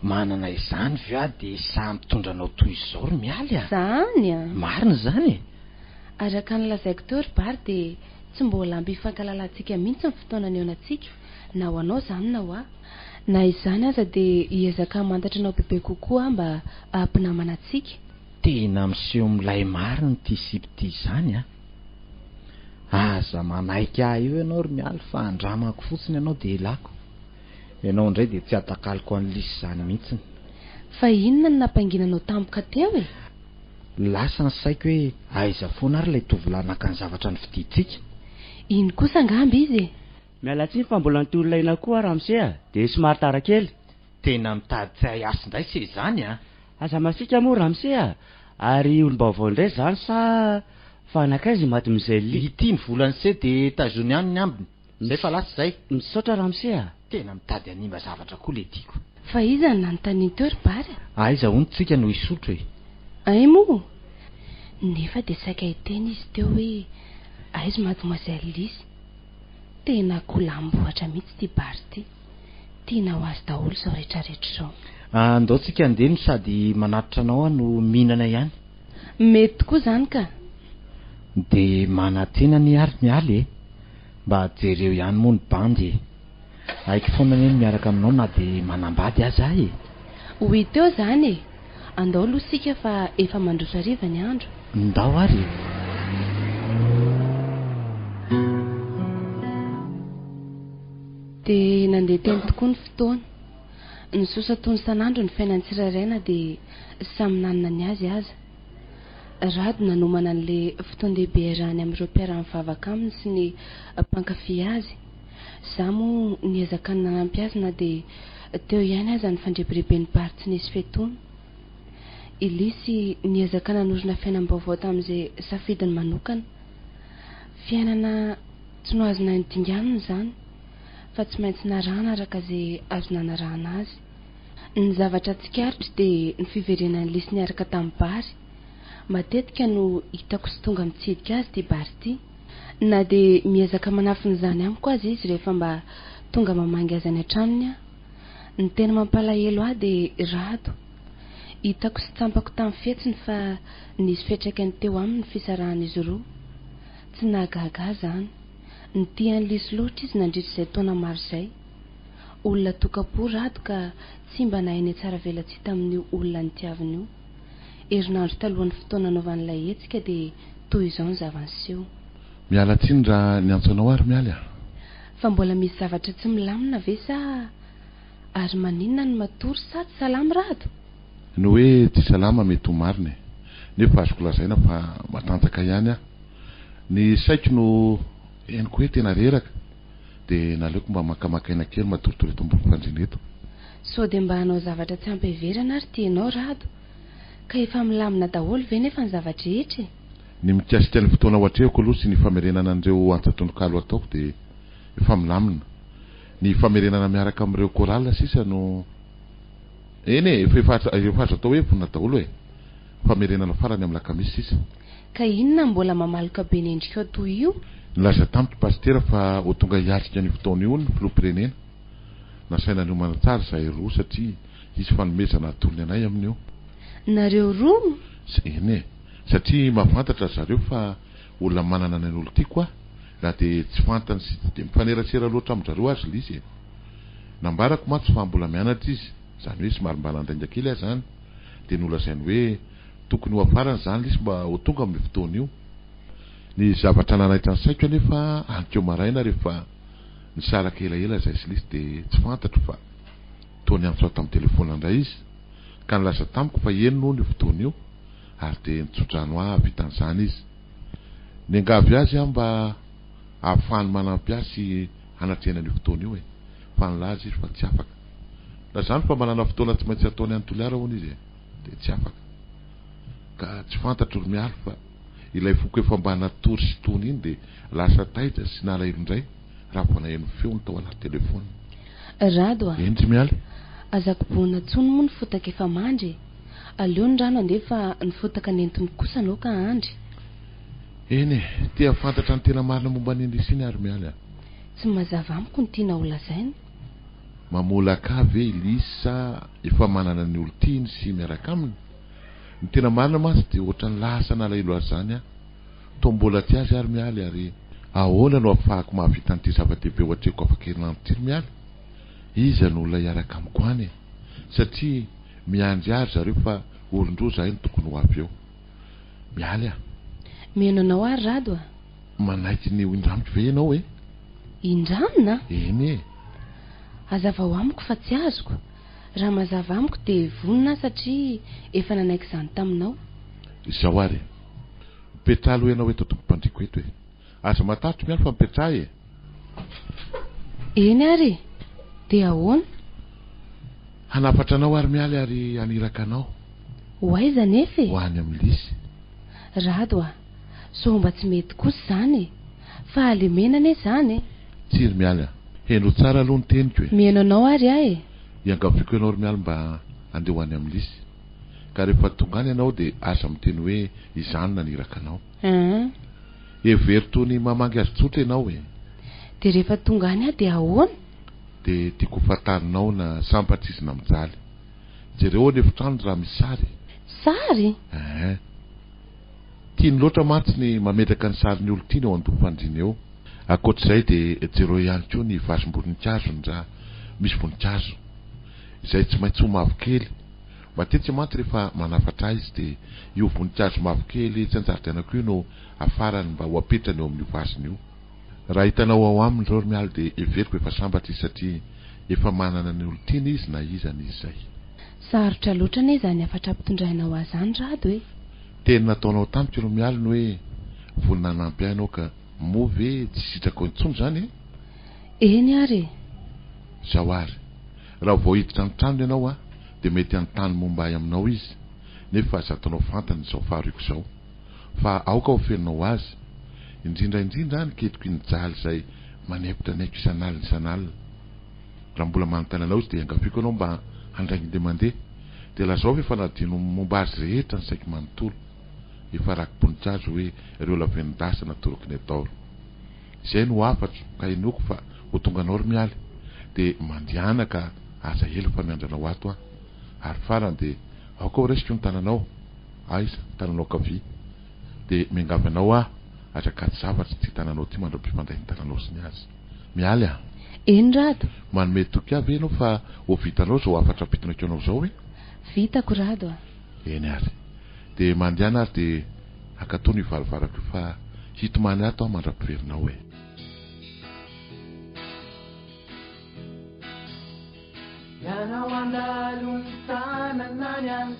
Manana izany ve a dia samy mitondra anao toy izao ry mialy a? Zany a. Marina zany e. Araka ny lazaiko teo ry bary dia tsy mbola ampy hifankalalantsika mihitsy ny fotoana ny eonantsika. Na ho anao zany na ho ahy. Na izany aza dia hiezaka mantatra anao bebe kokoa mba ampinamana antsika. Tena miseho milay marina ty sipy ty izany a. Aza manaika ahy io ianao ry mialy fa andramako fotsiny ianao dia elako. Ianao indray dia tsy atakaliko an'ny lisy izany mihitsiny. Fa inona ny nampanginanao tampoka teo e? Lasa ny saiko hoe aiza foana ary ilay tovolahy naka ny zavatra ny vidintsika. Iny kosa angamba izy e? Miala tsiny fa mbola nitololaina koa Ramsey a, dia somary tara kely. Tena mitady tsy ahiasy indray se izany a. Aza masika moa Ramsey a, ary olom-baovao indray zany sa fa anakaiza maty mizay ity ny volany se dia tazony ihany ny ambiny. Nefa lasa izay. Misaotra Ramsey a. Tena mitady hanimba zavatra koa le tiako. Fa iza ny nanontaniany teo ry bary? Aiza hono tsika no hisotro e. Ay moa. Nefa dia saika hiteny izy teo hoe aiza mademoiselle Lise. Tena kolambohatra mihitsy ty bary ty. Tiana ho azy daholo izao rehetrarehetra izao. Andao tsika andeha no sady manatitra anao no mihinana ihany. Mety tokoa zany ka. Dia manantena ny ary mialy e. Mba jereo ihany moa ny bandy e. Aiko foana ny miaraka aminao na dia manambady azy ahy e. Hoy teo zany e. Andao aloha sika fa efa mandroso hariva ny andro. Ndao ary. Dia nandeha teny tokoa ny fotoana. Ny sosa toy ny sanandro ny fiainan'ny tsirairay dia samy nanana ny azy aza. Rado nanomana an'ilay fotoan-dehibe irany amin'ireo mpiara-mivavaka aminy sy ny mpankafy azy. Izaho moa niezaka ny nanampy azy na dia teo ihany aza ny fandrebireben'ny bary tsy nisy fetoana. Elisy niezaka nanorina fiainam-baovao tamin'izay safidiny manokana. Fiainana tsy no azona nodinganina izany, fa tsy maintsy narahana araka izay azo nanarahana azy. Ny zavatra tsikaritra dia ny fiverenan'ny Lisy niaraka tamin'ny bary. matetika no hitako sy tonga mitsidika azy ty bary ty, na de miezaka manafin'izany amiko azy izy rehefa mba tonga mamangy azy any an-tranony a. Ny tena mampalahelo ahy de Rado, hitako sy tsampako tamin'ny fietsiny fa nisy fiantraikany teo aminy fisarahan'izy roa. Tsy nahagaga zany, ny tiany lisy loatra izy nandritra izay taona maro izay. Olona tokapo Rado ka tsy mba naheny tsara velatsy tamin'io olona nitiaviny io. Herinandro talohan'ny fotoana anaovan'ilay hetsika de toy izao ny zava-niseho. Miala tsiny raha niantsoanao ary miala. Fa mbola misy zavatra tsy milamina ve sa ary maninona ny matory sa tsy salama Rado? Ny hoe tsy salama mety ho marina, nefa azoko lazaina fa matanjaka ihany aho. Ny saiko no henoko hoe tena reraka de naleoko mba makamakaina kely matoritory eto ambony fandriana eto. So de mba hanao zavatra tsy ampiheverana ary tianao Rado, ka efa milamina daholo ve nefa ny zavatra rehetra? Ny mikasika ny fotoana ohatrehako aloha sy ny famerenana an'ireo antsatondrokalo ataoko de efa milamina. Ny famerenana miaraka amin'ireo korala sisa no eny efa azo atao hoe vonina daholo e. Famerenana farany amin'ny lakamisy sisa. Ka inona mbola mamaloka be ny endrika toy io? Nilaza tamiko pastera fa ho tonga hiatrika ny fotoana io ny filoham-pirenena. Nasaina ny homana tsara zahay roa satria isy fanomezana atolony anay amin'io. Nareo roa? Eny satria mafantatra zareo fa olona manana ny olo tiako a, raha de tsy fantany sy de mifanerasera loatra amin'zareo azy lizy. Nambarako matsy fa mbola mianatra izy, zany hoe somary mba nandainga kely azy zany, de nolazainy hoe tokony ho afarany zany lisy mba ho tonga amin'ny fotoana io. Ny zavatra nanaitra ny saiko anefa ankeo maraina rehefa nisaraka elaela zay sy lisy de tsy fantatro fa toa niantso tamin'ny telefona indray izy ka nilaza tamiko fa eny no ny fotoana io ary de nitsodrano vitan'izany izy. Ny angavy azy aho mba ahafahany manampy azy sy hanatrena ny fotoana io e, fa nilaza izy fa tsy afaka. Na zany fa manana fotoana tsy maintsy ataony antoliara hono izy de tsy afaka. Ka tsy fantatro ry mialo fa ilay foko efa mba natory sy tony iny de lasa taitra sy nalahelo indray raha vao naheno feony tao anaty telefona. Rado a. Endry miala. Azako bona tsony moa ny fotaka efa mandry. Aleo ny rano andefa ny fotaka nentiny kosa anao ka andry. Eny tia fantatra ny tena marina momba n'indry siny ary miala. Tsy mazava amiko ny tiana olazainy. Mamola ka ve Lisa efa manana ny olo tiany sy miaraka aminy. Ny tena marina masy de ohatra ny lasa nalahelo azy zany a. To mbola ty azy ary miala ary ahoana no afahako mahavita an'ity zava-dehibe ohatreko afaka herinandro miala. Iza no olona hiaraka amiko any satria miandry azy zareo fa olondro zahay no tokony ho avy eo. Miala. Meno anao ary Rado a. Manaiky ny indramiko ve ianao e? Indramina? Eny. Azava ho amiko fa tsy azoko. Raha mazava amiko de vonina satria efa nanaiky izany taminao. Izao ary. Mipetraha aloha ianao eto tompom-pandriko eto e. Aza matatro miala fa mipetraha e. Eny ary. De ahoana? Hanafatra anao ary miala ary aniraka anao. Ho aiza nefa e? Ho any amin'ny lisy. Rado a. So mba tsy mety kosa zany. Fa alemenana e zany. Tsiry miala. Heno tsara aloha ny teniko e. Meno anao ary ahy. Iangaviko ianao ry miala mba andeha ho any amin'ny lisy. Ka rehefa tonga any ianao de aza miteny hoe izany naniraka anao. Every tony mamangy azy tsotra ianao e. De rehefa tonga any de ahoana? De tiako fatarinao na sampatrizina mijaly. Jereo ny efitrano raha misy sary. Sary? Tiany loatra mantsy ny mametraka ny sarin'ny olo tiany ao an-dofandrina eo. Akoatr'izay de jereo ihany koa ny vasom-boninkazo raha misy voninkazo. Izay tsy maintsy ho mavokely. Matetika mantsy rehefa manafatra izy de io voninkazo mavokely tsy an-jaridainako io no afarany mba ho apetrany eo amin'io vasiny io. Raha hitanao ao aminy reo miala de everiko efa sambatra izy satria efa manana ny olo tiany izy na izany izy zay. Sarotra loatra ne zany afatra ampitondrainao azany Rado e. Teny nataonao tamiko ro miala no hoe vonina nampy ainao ka moa ve tsy sitrako intsony zany e? Eny ary. Zao ary. Raha vao hiditra ny trano ianao a de mety antany momba ay aminao izy. Nefa zatanao fantany zao fahariko zao. Fa aoka ho fenonao azy. Indrindra ny ketiko injaly zay manepitra anaiky isan'alina. Raha mbola manontany anao izy de angaviko anao mba handraigny de mandeha. De lazao efa nadino momba azy rehetra ny saiko manontolo. efa rakim-boninkazo hoe ireo lavenindasana torokiny atao. Izay no afatro ka inoko fa ho tonga anao ry mialy de mandiana ka aza elo fa miandranao ato ary farany de aoka ho resiko ny tananao aiza tananao kavy de miangavanao azakaty zavatra ty tananao ty mandram-pifanday ny tananao sy ny azy. Mialy eny Rado? Manome toky avy enao fa ho vitanao zao afatra ampitona keonao zao hoe? Vitako Rado Eny ary de mandiana ary de akatony ivarivarako fa hitomany ato mandram-piverinao hoe. Yanao andalo tananany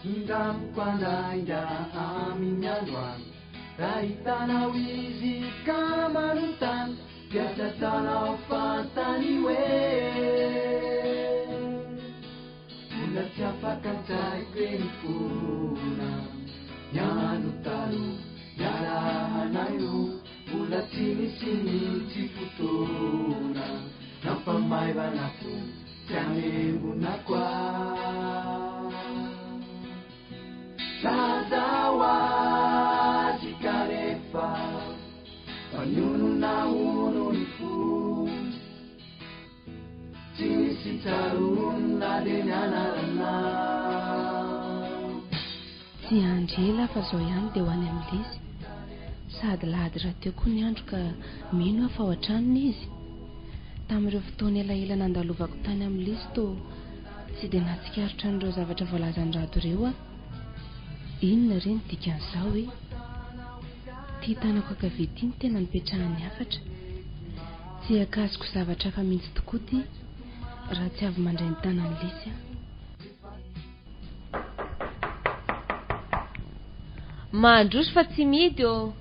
indamiko andanga amin'ny androany rahitanao izy ka manontany diatratanao fantany hoe mbola tsy afaka tsaiko eny fona niano talo niarahanaio mbola tsy nisy mitsy fotoana nampamaivanako Jamembuna kwa Sazawa jikarefa Panyunu na ununifu Jinisi taruna denyanarana Tsy Angela fa zao ihany de ho any amin'ny Lizy. Sady lahady raha teo koa ny andro ka mino afa ao an-tranony izy. Tamin'ireo fotoana elaela nandalovako tany amin'ny Lizy to tsy de natsikaritra an'ireo zavatra voalazan-Rado ireo inona re ny dikan'izao hoe ty tanako akavity iny tena nipetrahany hafatra. Tsy akaziko zavatra fa mihitsy tokoa ty raha tsy avy mandray ny tanany Lizy. Mandroso fa tsy midy o.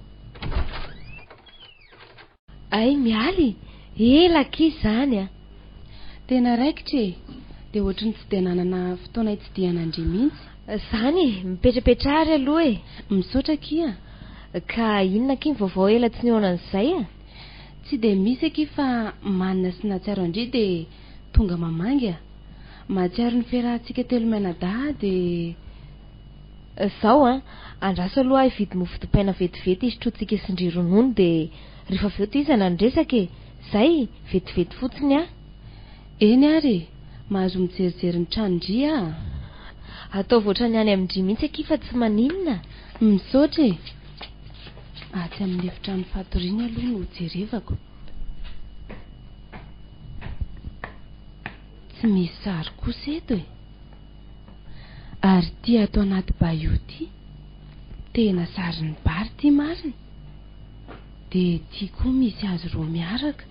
Ay mialy, elaka izany Tena raikitra e, de ohatrany tsy de nanana fotoana hitsidiana andre mihitsy. Zany mipetrapetrahary aloha e. Misaotra kia. Ka inona ky ny vaovao ela tsy nihonan'izay Tsy de misy aky fa manana sy natsiaro andre de tonga mamangy matsiaro ny fiarahantsika telo mianadahy de zao andraso aloha hividy mofo dipaina vetivety izy trotsika sindry ronono de rehefa aveo to izy nanandresaka e. Zay vetivety fotsiny Eny ary mahazo mijerijery ny tranondria ataovy ohatrany any amin'ny dry mihitsy aky fa tsy maninona. Misaotra e. Aty amin'ny efitrano fatoriana aloha no jerevako. Tsy misy sary kosa eto e. Ary ty ato anaty bahut ty tena sarin'ny bary ty marina. De ty koa misy azy roa miaraka.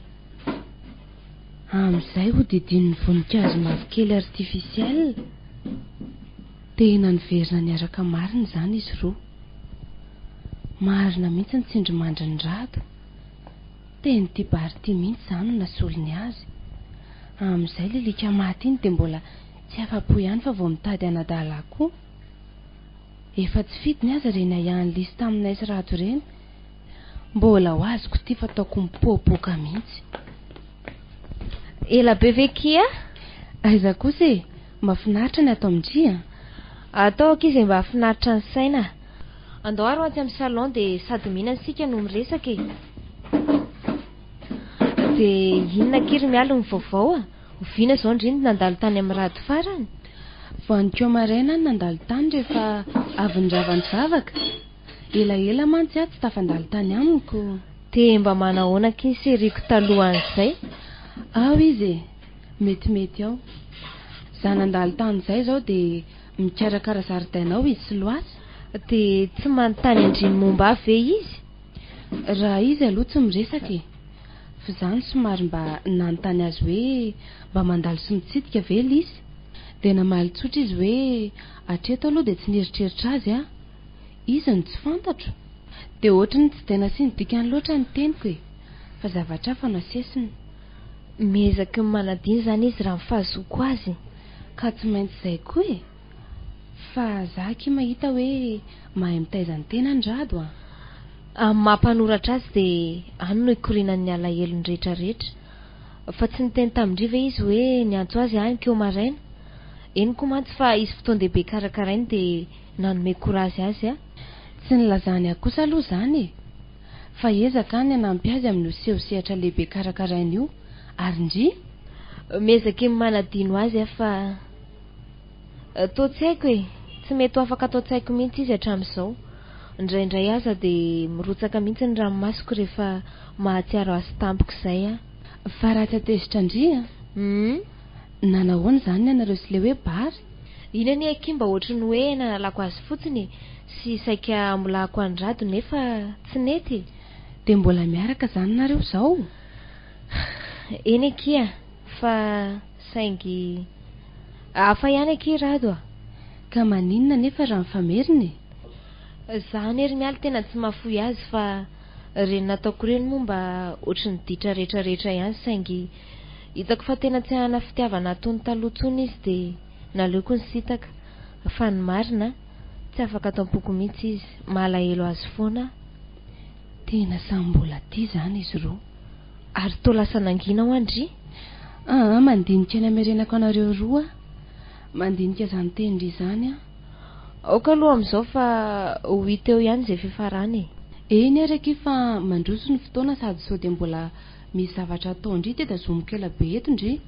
Amin'izay ho didin'ny voninkazo mavokely artifisiel. Tena niverina niaraka marina zany izy roa. Marina mihitsy ny tsindrimandry ny Rado. Teny ty bary ty mihitsy zany no nasolony azy. Amin'izay lelika maty iny de mbola tsy afa-po ihany fa vao mitady anadala koa. Efa tsy fidiny aza reny ahany Lizy taminay sy Rado reny. Mbola ho azoko ty fa ataoko mipoapoaka mihitsy. Ela be vekia? Aiza kosa e, mahafinaritra ny ato amin'ny atao akizy mba hafinaritra ny saina. Andao ary aty amin'ny salon de sady mihinana sika no miresaka e. De inona kiry mialy ny vaovao Oviana zao ndriny nandalo tany amin'ny Rado farany. Voaniko maraina nandalo tany rehefa avy nirava ny zavaka. Ela mantsy tsy tafandalo tany amiko. De mba manahoana ky ny seriko talohan'izay? Ao izy metimety ao. Za nandalo tany zay zao de mikarakara zaridainao izy sy loasy. De tsy manontany andriny momba ave izy? Raha izy aloha tsy miresaka e. Fa zany somary mba nanontany azy hoe mba mandalo sy mitsidika ve Lizy. De namaly tsotra izy hoe atreto aloha de tsy nieritreritra azy izy ny tsy fantatro. De ohatrany tsy de nasiany dikany loatra ny teniko e. Fa zavatra hafa no asesiny. Mezaky ny manadiny zany izy raha mifahazoko azy. Ka tsy maintsy izay koa e. Fa za ky mahita hoe mahay mitaiza ny tena ny Rado Amin'ny mampanoratra azy de any no ikorinan'ny alahelony rehetrarehetra. Fa tsy niteny tamindriva izy hoe niantso azy any keo maraina. Eny koa mantsy fa izy fotoan-dehibe karakarainy de nanome korazy azy Tsy nilazany akosa aloha zany e. Fa ezaka any anampy azy amin'ny sehosehatra lehibe karakarain'io. Ary ndry Mezaka manadino azy fa toa tsy haiko e. Tsy mety ho afaka atao tsaiko mihitsy izy hatramin'izao. Indraindray aza dia mirotsaka mihitsy ny ranomasoko rehefa mahatsiaro azy tampoko izay a. Fa raha tsy atezitra ndria nanahoana zany ianareo sy le hoe bary? Iny anie aky mba ohatry ny hoe nanalako azy fotsiny sy saika molako andrado nefa tsy nety. Dia mbola miaraka zany nareo zao? Eny akia, fa saingy hafa ihany aky rado a. Ka maninona nefa raha mifameriny? Zany ery mialy tena tsy mahafoy azy fa reny nataoko ireny moa mba ohatry ny ditra rehetrarehetra ihany saingy hitako fa tena tsy hanana fitiavana tony taloha tsony izy dia naleoko ny sitaka. Fa ny marina tsy afaka tampoko mihitsy izy, malahelo azy foana. Tena samy mbola tia zany izy roa. Ary toa lasa nangina ho andry? Mandinika ny amerenako anareo roa. Mandinika zany tendry zany a. Aoka aloha amin'izao fa ho hita eo ihany izay fiafarany. Eny araky fa mandroso ny fotoana sady sao dia mbola misy zavatra atao ndry dia tazomiko ela be eto ndry.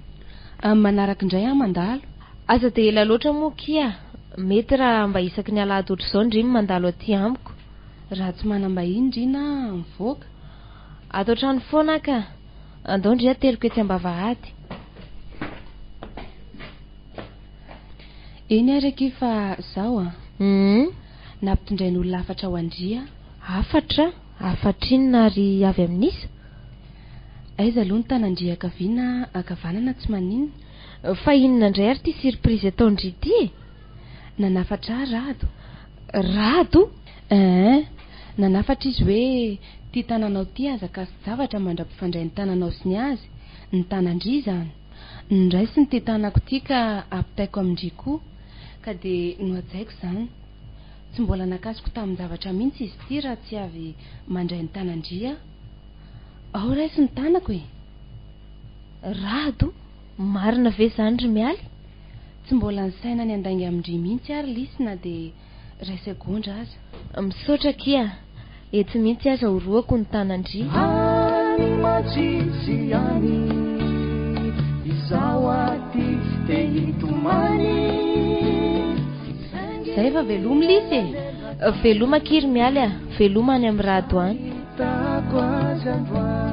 Manaraka indray mandalo. Aza dia ela loatra moa kia. Mety raha mba isaky ny alahady ohatr'izao ndry mandalo aty amiko. Raha tsy manam-bahiny ndry na mivoaka. Ato trano foana ka. Andao ndry ateliko ety am-bavahady. Eny araky fa zao a. Nampitindray ny olona afatra ho andria. Afatra? Afatra inona ary avy amin'isa? Aiza aloha ny tanandria akaviana akavanana tsy maninona. Fa inona indray ary ty surprise atao ndry ty? Nanafatra rado. Rado? Nanafatra izy hoe ty tananao ty azaka sy zavatra mandra-pifandray ny tananao sy ny azy. Ny tanandry zany. Ndray sy ny ty tanako ty ka ampitaiko amindry koa. Ka dia nohajaiko zany. Tsy mbola nakasiko tamin'ny zavatra mihitsy izy ty raha tsy avy mandray ny tanandria. Ao raisy ny tanako e. Rado? Marina ve zany ry mialy? Tsy mbola nisaina ny andainga amindry mihitsy ary lisy na dia raisako ondra aza. Misaotra kia. Etsy mihitsy aza horoako ny tanandry. Any matsitsy any izao aty dia hitomany. Zay fa veloma lisy e. Veloma kiry mialy a. Veloma any amin'ny rado any. Hitako azy androany.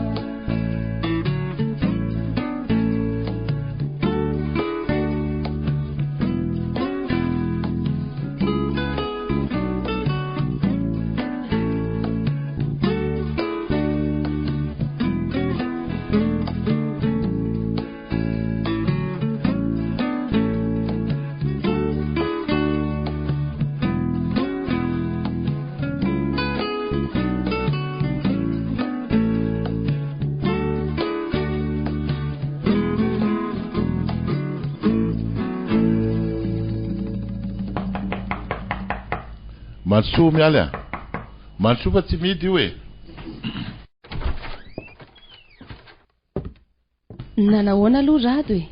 Malso mialy a. Malso fa tsy midy io e. Nanahoana aloha rado e.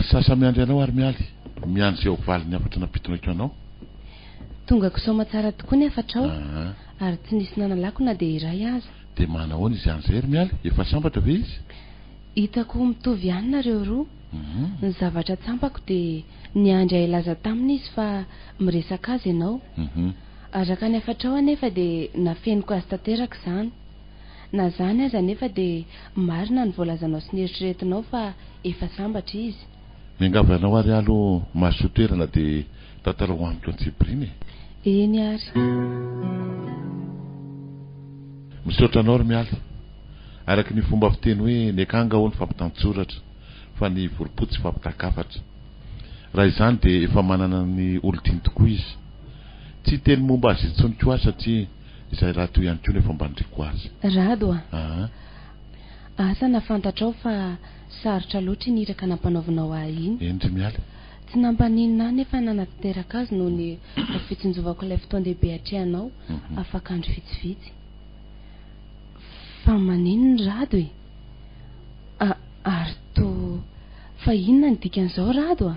Sasa miandry anao ary mialy. Miandry zay ovaly ny afatra napitonako anao. Tonga kisaoma tsara tokoa ny afatrao. Ary tsy nisy nanalako na dia iray aza. Dia manahoana izy an'izay ry mialy? Efa sambatra ve izy? Hitako mitovy ihany nareo roa. Ny zavatra tsampako dia niandry ilaza taminy izy fa miresaka azy ianao. Araka ny afatrao anefa dia nafeniko azy tanteraka izany. Na zany aza nefa dia marina ny voalazanao sy ny eritreretinao fa efa sambatra izy. Miangavanao ary alo mahasotoerana dia tantara ho amiko an-tsibriny. Eny ary. Misaotra anao ry mialy. Araka ny fomba fiteny hoe ny akanga ho ny fampitantsoratra fa ny voropotsy fampitakafatra. Raha izany dia efa manana ny olon-tiany tokoa izy. Tsy teny momba azy intsony koa satria izay raha toy ihany koa nefa mbandriko azy. Rado a. Asa nafantatrao fa sarotra loatra ny iraka nampanaovanao ahy iny. Endry mialy. Tsy nampaninona nefa nanatanteraka azy noho ny fitsinjovako ilay fotoan-dehibe hatrehanao afaka andro vitsivitsy. Fa maninona rado e. Ary to fa inona ny dikan'izao rado a?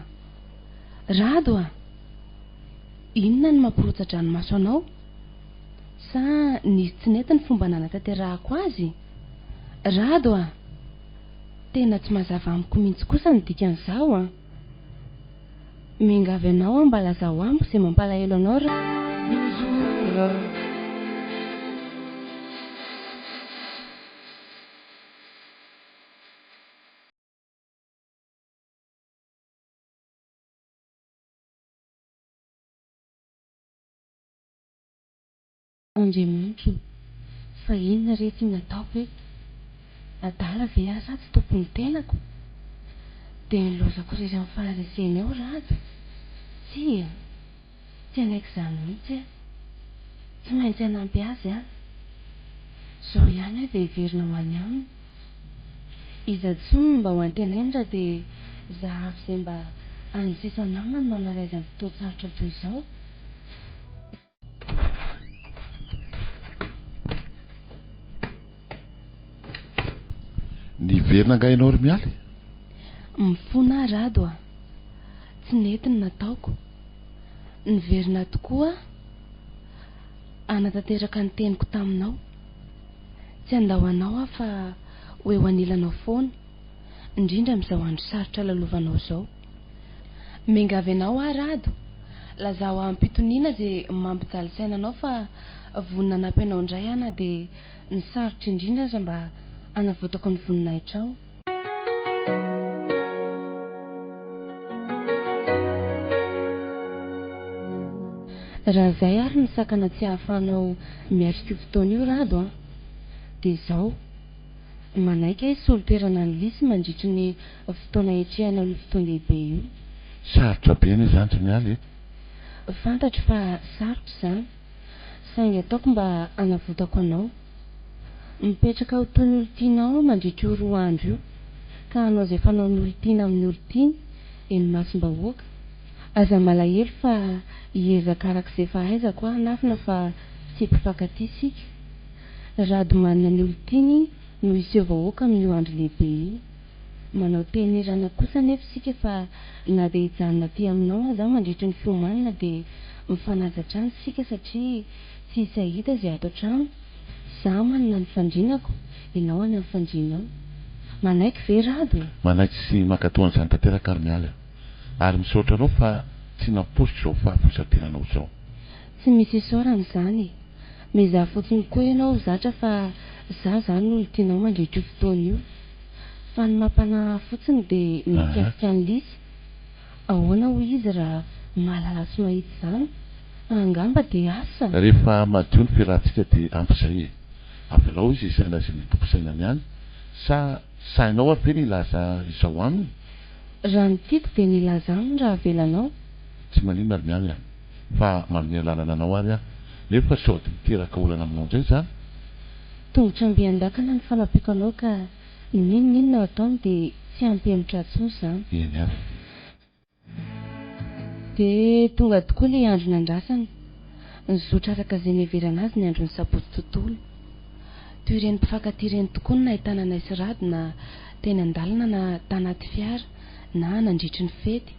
Rado a. Inona ny mampirotsa-dranomaso anao? sa nisy tsy netiny fomba nanatanterahako azy. Rado a, tena tsy mazava amiko mihitsy kosa ny dikan'izao a. Mingavy anao mba lazao amiko izay mampalahelo anao Andriamanitra, fa inona rehetra nataoko hoe adala ve asa tsy tompony tenako? Dia nilozako irery amin'ny faharesena eo Rado. Tsia, tsy alaiko izany mihitsy a. Tsy maintsy hanampy azy a. Izao ihany dia heverina ho any aminy. Iza tsony mba ho antenainy raha dia zahavy izay mba anisesa namana no manary azy amin'ny fotoan-tsarotra toy izao. Niverina nga ianao ry mialy? Mifona Rado a, tsy nety ny nataoko. Niverina tokoa anatanteraka ny teniko taminao. Tsy andao anao aho fa hoe ho anilanao foana, indrindra amin'izao andro sarotra lalovanao izao. Mingavy anao a Rado, lazao ampitoniana izay mampijaly sainanao fa vonina nampianao indray ana dia ny sarotra indrindra raha mba anavotako ny voninahitra ao. Raha izay ary ny sakana tsy hahafahanao miatrika io fotoana io Rado a, dia izao manaiky hoe solo-toerana ny lisy mandritry ny fotoana hiatrehana io fotoana lehibe io. Sarotra be ny izany ry mialy e. Fantatro fa sarotra izany, saingy ataoko mba anavotako anao. Mipetraka ho toy ny olon-tianao mandritra io 2 andro io, ka anao izay fanao ny olon-tiana amin'ny olon-tiany eny masom-bahoaka. Aza malahelo fa hiezaka arak'izay fahaizako aho nafina fa tsy mpifankatia isika. Rado manana ny olon-tiany no hiseho vahoaka amin'io andro lehibe io. Manao tenirana kosa nefa isika fa na dia hijanona aty aminao aza mandritra ny fiomanana dia mifanaja trano isika satria tsy hisahita izay ato an-trano. Izaho manana ny fandrinako, ianao any amin'ny fandrinao. Manaiky ve Rado? Manaiky sy mankatoa an'izany tanteraka ry mialy. Ary misaotra anao fa tsy nampositra izao fahafoisan-tenanao izao. Tsy misy isaorana izany. Mizaha fotsiny koa ianao zatra fa izaho izany no olon-tianao mandritra io fotoana io. Fa ny mampanahy fotsiny dia mikasika ny lisy. Ahoana hoy izy raha mahalala sy mahita izany? Angamba dia asa. Rehefa madio ny fiarahantsika dia ampy izay e. Avelao izy isaina izay mitompo sainany ihany. Sa sainao avy ve nilaza izao aminy? Raha ny tiako dia nilaza aminy raha avelanao. Tsy maninona ry mialy fa manome lalana anao ary aho. Nefa sao dia miteraka olana aminao indray izany. Tongotra ambian-dakana ny fanampiko anao ka ninonino ataony dia tsy ampy-hemitra intsony izany. Eny avy. Dia tonga tokoa ilay andro nandrasana. Nizotra araka izay niheverana azy ny andron'ny sabotsy tontolo. Toy ireny mpifankatia ireny tokoa ny nahitana anay sy Rado na teny an-dalana na tanaty fiara na nandritry ny fety.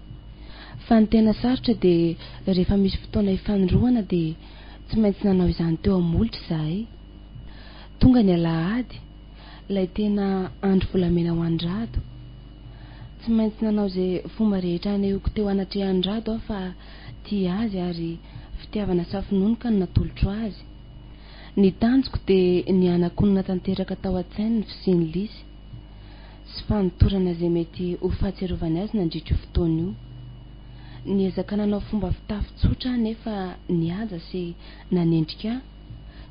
Fa ny tena sarotra dia rehefa misy fotoana hifanoroana dia tsy maintsy nanao izany teo am-molotra izahay. Tonga ny Alahady, ilay tena andro volamena ho an'i Rado. Tsy maintsy nanao izay fomba rehetra anehoko teo anatrehan'i Rado aho fa tia azy ary fitiavana sy finonoka no natolotro azy. Ny tanjoko dia ny anakonina tanteraka tao an-tsainy ny fisiany lisy sy fanotorana izay mety ho fahatsiarovany azy nandritra io fotoana io. Niezaka nanao fomba fitafy tsotra nefa nihaja sy nanendrika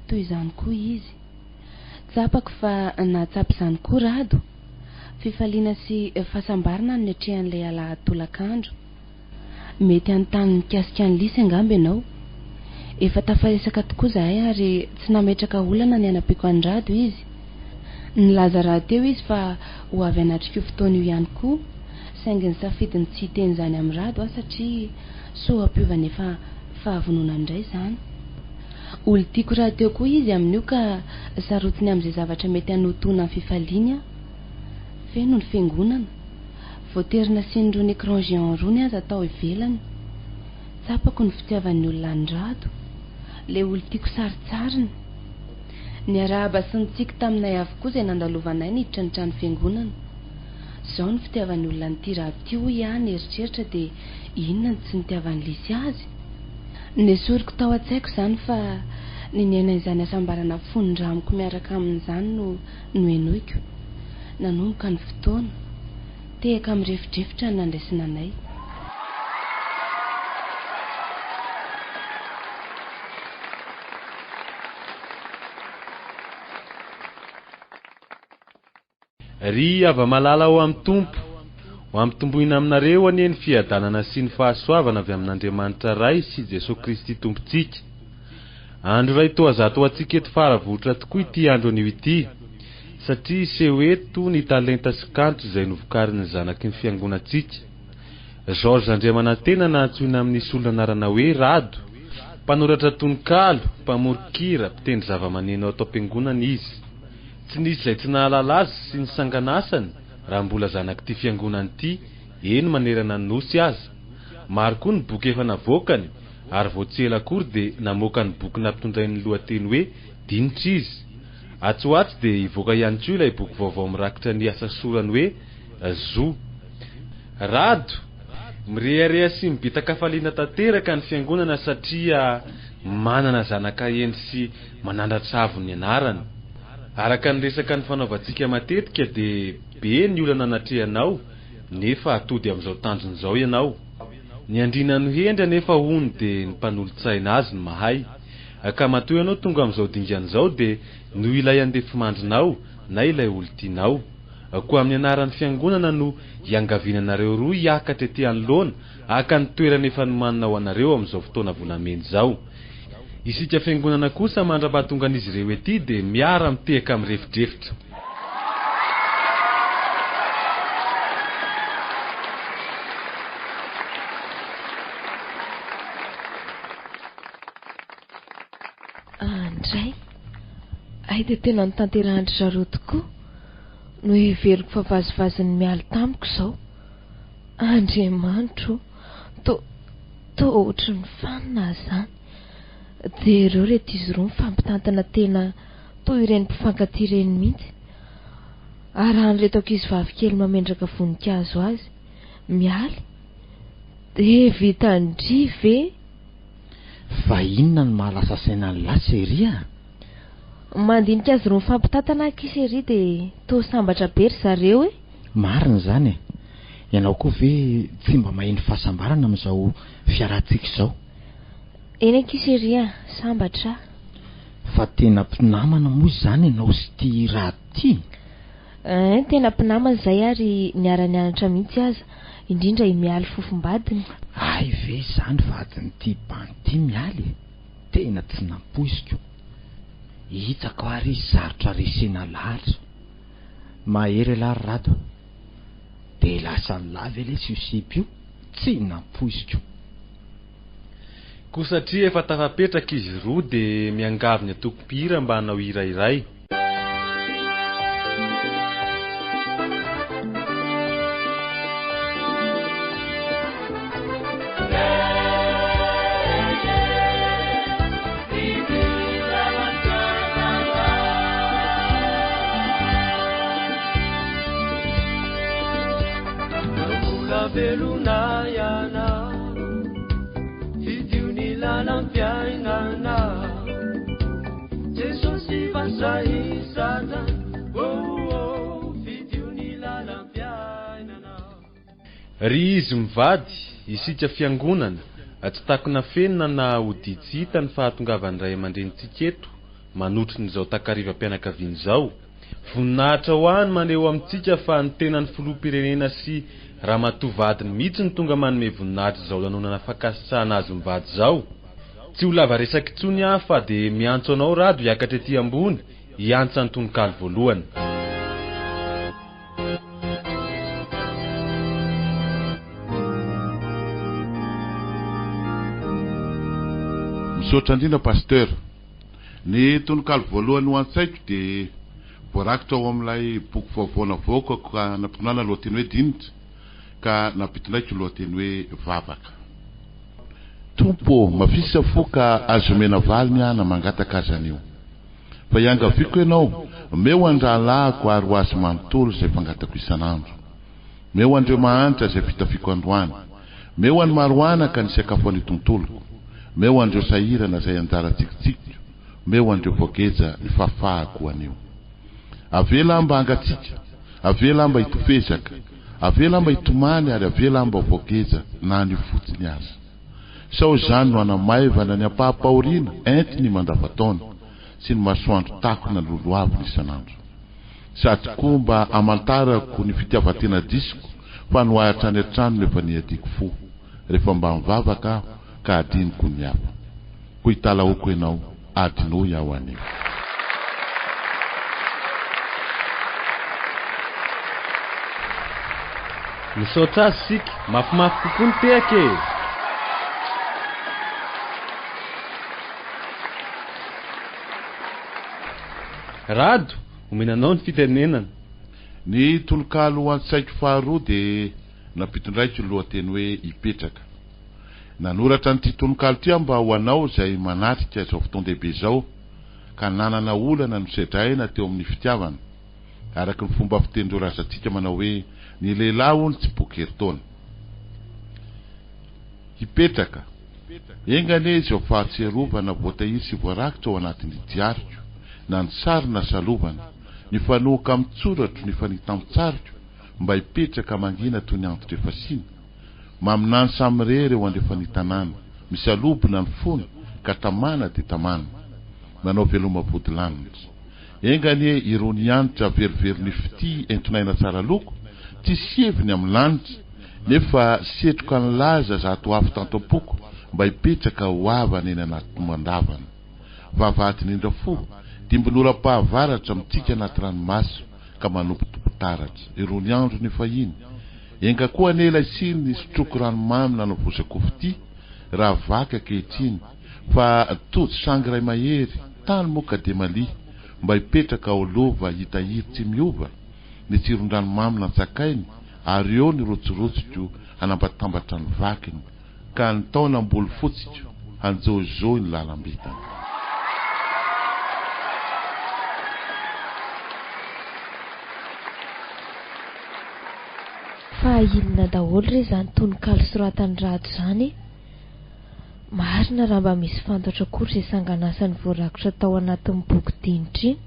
toy izany koa izy. Tsapako fa nahatsapy izany koa Rado. Fifaliana sy fahasambarana no niatrehan'ilay Alahady tolakandro. Mety anontany mikasika ny lisy angamba ianao. Efa tafaresaka tokoa izahay ary tsy nametraka olana ny anampiko an'i Rado izy. Nilaza raha teo izy fa ho avy anatrika io fotoana io ihany koa, saingy ny safidiny tsy hiteny izany amin'ny Rado aho satria soa ampiovana efa fahavonona indray izany. Olo-tiako raha teo koa izy amin'io ka sarotiny amin'izay zavatra mety hanotona ny fifaliany aho. Feno ny fiangonana, voaterina sy ny rony écran géant rony aza atao ivelany. Tsapako ny fitiavan'ny olona ny Rado. le olo tiako saritsariny. Ny arahaba sy nitsika taminay avokoa izay nandalovanay niditra ny trano fiangonana. Izao ny fitiavan'ny olona n'ity rahavity hoy ihany eritreritra dia inona ny tsy nitiavan'ny Lisy azy. Nesoriko tao an-tsaiko izany fa niniana izany asambarana fonindramiko miaraka amin'izany no enoiko. Nanomboka ny fotoana tehaka mirefitrefitra ny nandraisina anay. Ry ava-malala ho amin'ny tompo, ho ampitomboina aminareo anie ny fiadanana sy ny fahasoavana avy amin'Andriamanitra Ray sy Jesosy Kristy tompontsika. Andro ray toa zato antsika eto faravohitra tokoa ity andro anio ity, satria seho eto ny talenta sy kanto izay novokarin'ny zanaky ny fiangonantsika. George Andriamanantena na antsoina amin'ny solona anarana hoe Rado, mpanoratra tononkalo, mpamorokira, mpitendry zava-maneno ao am-piangonana izy. Tsy nisy izay tsy nahalala azy sy ny sanganasany raha mbola zanak'ity fiangonana ity, eny manerana ny nosy azy. Maro koa ny boky efa navoakany, ary vao tsy ela akory dia namoaka ny boky nampitondray ny lohateny hoe Dinitra izy. Atsoatsy dia ivoaka ihany koa ilay boky vaovao mirakitra ny asa sorany hoe Zo. Rado mirehareha sy mibitaka faliana tanteraka ny fiangonana satria manana zanaka eny sy manandratra avo ny anarany. Araka ny resaka ny fanaovantsika matetika dia be ny olana anatrehanao, nefa atody amin'izao tanjona izao ianao. Ny andrina no hendra nefa hony dia ny mpanolo-tsaina azy ny mahay. Ka matoa ianao tonga amin'izao dingan'izao dia no ilay andefa mandrinao na ilay olo tianao. Koa amin'ny anaran'ny fiangonana no iangaviananareo roa hiakatra ety anoloana aka ny toerana efa nomanina ho anareo amin'izao fotoana volamena izao. Isika fiangonana kosa mandra-pahatonga an'izy ireo ety dia miara mitehaka mirefitrefitra. Andray, ay dia tena nitanterahany zareo tokoa no heveriko fa vazivaziny miala tamiko izao. Andriamanitro, to ohatry ny fanina zany. Dia ireo reto izy roa mifampitantana tena toy ireny mpifankatia ireny mihitsy. Arahan'ireto ankizy vavikely mamendraka voninkazo azy mialy dia vitandry ve? Fa inona ny mahalasa saina ny laseria? Mandinika azy roa mifampitantana ankizy ery dia to sambatra be ry zareo e. Marina zany e. Ianao koa ve tsy mba maheno fahasambarana amin'izao fiarantsika izao? Eny ankizy ery sambatra. Fa tena mpinamana moa izany ianao sy ty raha ty? Tena mpinamana izay ary niara-nianatra mihitsy aza, indrindra mialy fofombadiny. Ay ve zany fa adiny ty banty mialy, tena tsy nampoisiko. Hitako ary sarotra resena lahatra. Mahery alary Rado, dia lasa lavy le siosipy io, tsy nampoisiko. Koa satria efa tafapetraka izy roa dia miangavy atoko-pihira mba hanao irairay. Ry izy mivady, isika fiangonana, tsy takona fenina na hoditsy hita ny fahatongavan'ny ray aman-drenitsika eto, manotry n'izao takarivam-pianakaviana izao. Voninahitra ho any maneho amintsika fa ny tenan'ny filoham-pirenena sy ramatoavadiny mihitsy ny tonga manome voninahitra izao lanonana fakasitsahana azy mivady izao. Tsy ho lava resaka intsony aho fa dia miantso anao Rado hiakatra ety ambony, hiantsa ny tononkalo voalohany. Misaotra indrindra pasteur. Ny tononkalo voalohany ho an-tsaiko dia voarakitra ao amin'ilay boky vaovao navoaka ka nampitondràna lohateny hoe Dinitra, ka nampitondraiky lohateny hoe Vavaka. tompo mafisa foka azomena valiny ana mangataka azanio fa iangaviko ianao meo andralahako ary ho azy manontolo izay fangatako isan'andro meo andreo mahanitra izay fitafiko androany meo any maroanaka ny sakafo any tontoloko meo andreo sahirana izay anjara tsikitsiko meo andreo voageja ny fahafahako anio avela mba angatsika avela mba hitofezaka avela mba hitomany ary avela mba voageja na ny fotsiny aza sao zany no anamaivana ny ampahapaoriana entiny mandavatona sy ny masoandro takona loloaviny isan'andro sady koa mba amantarako ny fitiavatena disiko fa no ahatra any an-trano nefa niadiko fo rehefa mba mivavaka aho ka adiniko ny hafa ko hitalaoko ianao adinoy aho anio misaotra azy sika mafimafy kokoa ny tehaka e Rado omenanao ny fitenenana ny tolokalo an-tsaiko faharoa de nampitondraiky ny lohateny hoe ipetraka nanoratra nyity tolokalo ty mba ho anao izay manatrika izao fotoan-dehibe zao ka nanana olana nosedraina teo amin'ny fitiavana araky ny fomba fitendreo razantsika manao hoe ny lehilahy ony tsy bokeritaona ipetraka engane izao fahatserovana voatahiry sy voarakitra ao anatin'ny diariko na ny sary na salovana ny fanoaka amin'ny tsoratro ny fanita amin'ny tsariko mba hipetraka mangina toy ny antitra efa sina maminany samirery eo andrefanitanana misalobona ny fony ka tamana de tamana manao veloma vodilanitra engane irony anitra veriveriny fity entonaina tsara loko tsy sieviny amin'ny lanitra nefa setroka ny laza zato afo tanto ampoko mba hipetraka ho avana eny anaty mandavana vavahadiny indra fo dimbinora-pahavaratra mitsika anaty ranomaso ka manompotompotaratra irony andro ny fahiny enga koa anela isiny ny sotroko ranomamy nanovosakofo ty raha vaka kehitriny fa tojo sangy ray mahery tany moka de mali mba hipetraka ao lova hitahiry tsy miova ny tsiron-dranomamy natsakainy ary eo ny rotsorotsoko anambatambatra ny vakiny ka ny taona mbolo fotsiko anjozoy ny lalambitany fa inona daholo re zany tononkalo soratany rado zany marina raha mba misy fantatra kory izay sanganasany voarakotra tao anatin'ny boky dinitra iny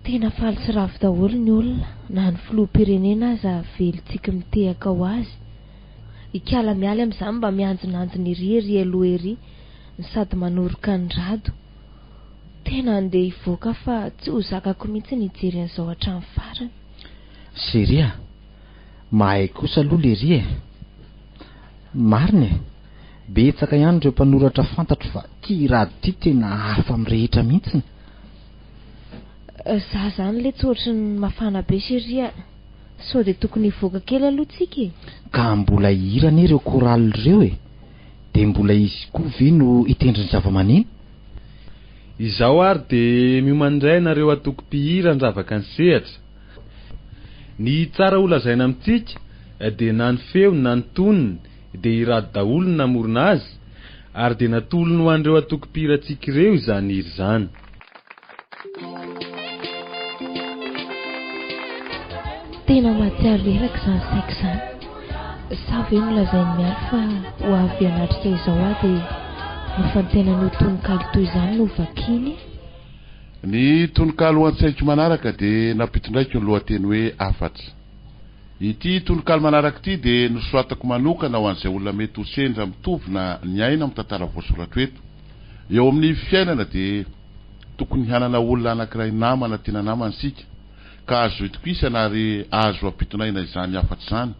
tena faly sy ravo daholo ny olona na ny filoham-pirenena aza velontsika mitehaka ho azy ikala mialy amin'izany mba mianjonanjony iry aloha ery ny sady manoroka ny rado tena andeha hivoaka fa tsy ho zakako mihitsy ny hijery an'izao hatramin'ny farany seria mahay kosa aloha le ry e marina e betsaka ihany ireo mpanoratra fantatro fa ty rado ty tena hafa mirehetra mihitsiny za zany le tsy ohatry ny mafana be seria sao de tokony hivoaka kely aloha tsika e ka mbola hirana ireo koraly ireo e de mbola izy koa ve no hitendry ny zava-maneno izao ary de miomandray nareo atoko-pihira ndravaka ny sehatra ny tsara olazaina amintsika de na ny feo na ny toniny de irady daholo ny namorona azy ary de natolony ho andreo atoko-pihira tsika ireo izany iry zany tena mahatsiaro leraka zany saiko zany sa ve nolazainy mialy fa ho avy anatrika izao a de nofantena ny tononkalo toy izany no vakiny ny tononkalo an-tsaiko manaraka de nampitondraiky ny lohateny hoe afatra ity tononkalo manaraka ity de nosoratako manokana ho an'izay olona mety ho sendra mitovy na ny aina amin'ny tantara voasoratra eto eo amin'ny fiainana de tokony hanana olona anankiray namana tena namana sika ka azo itokisana ary azo ampitonaina izany afatra zany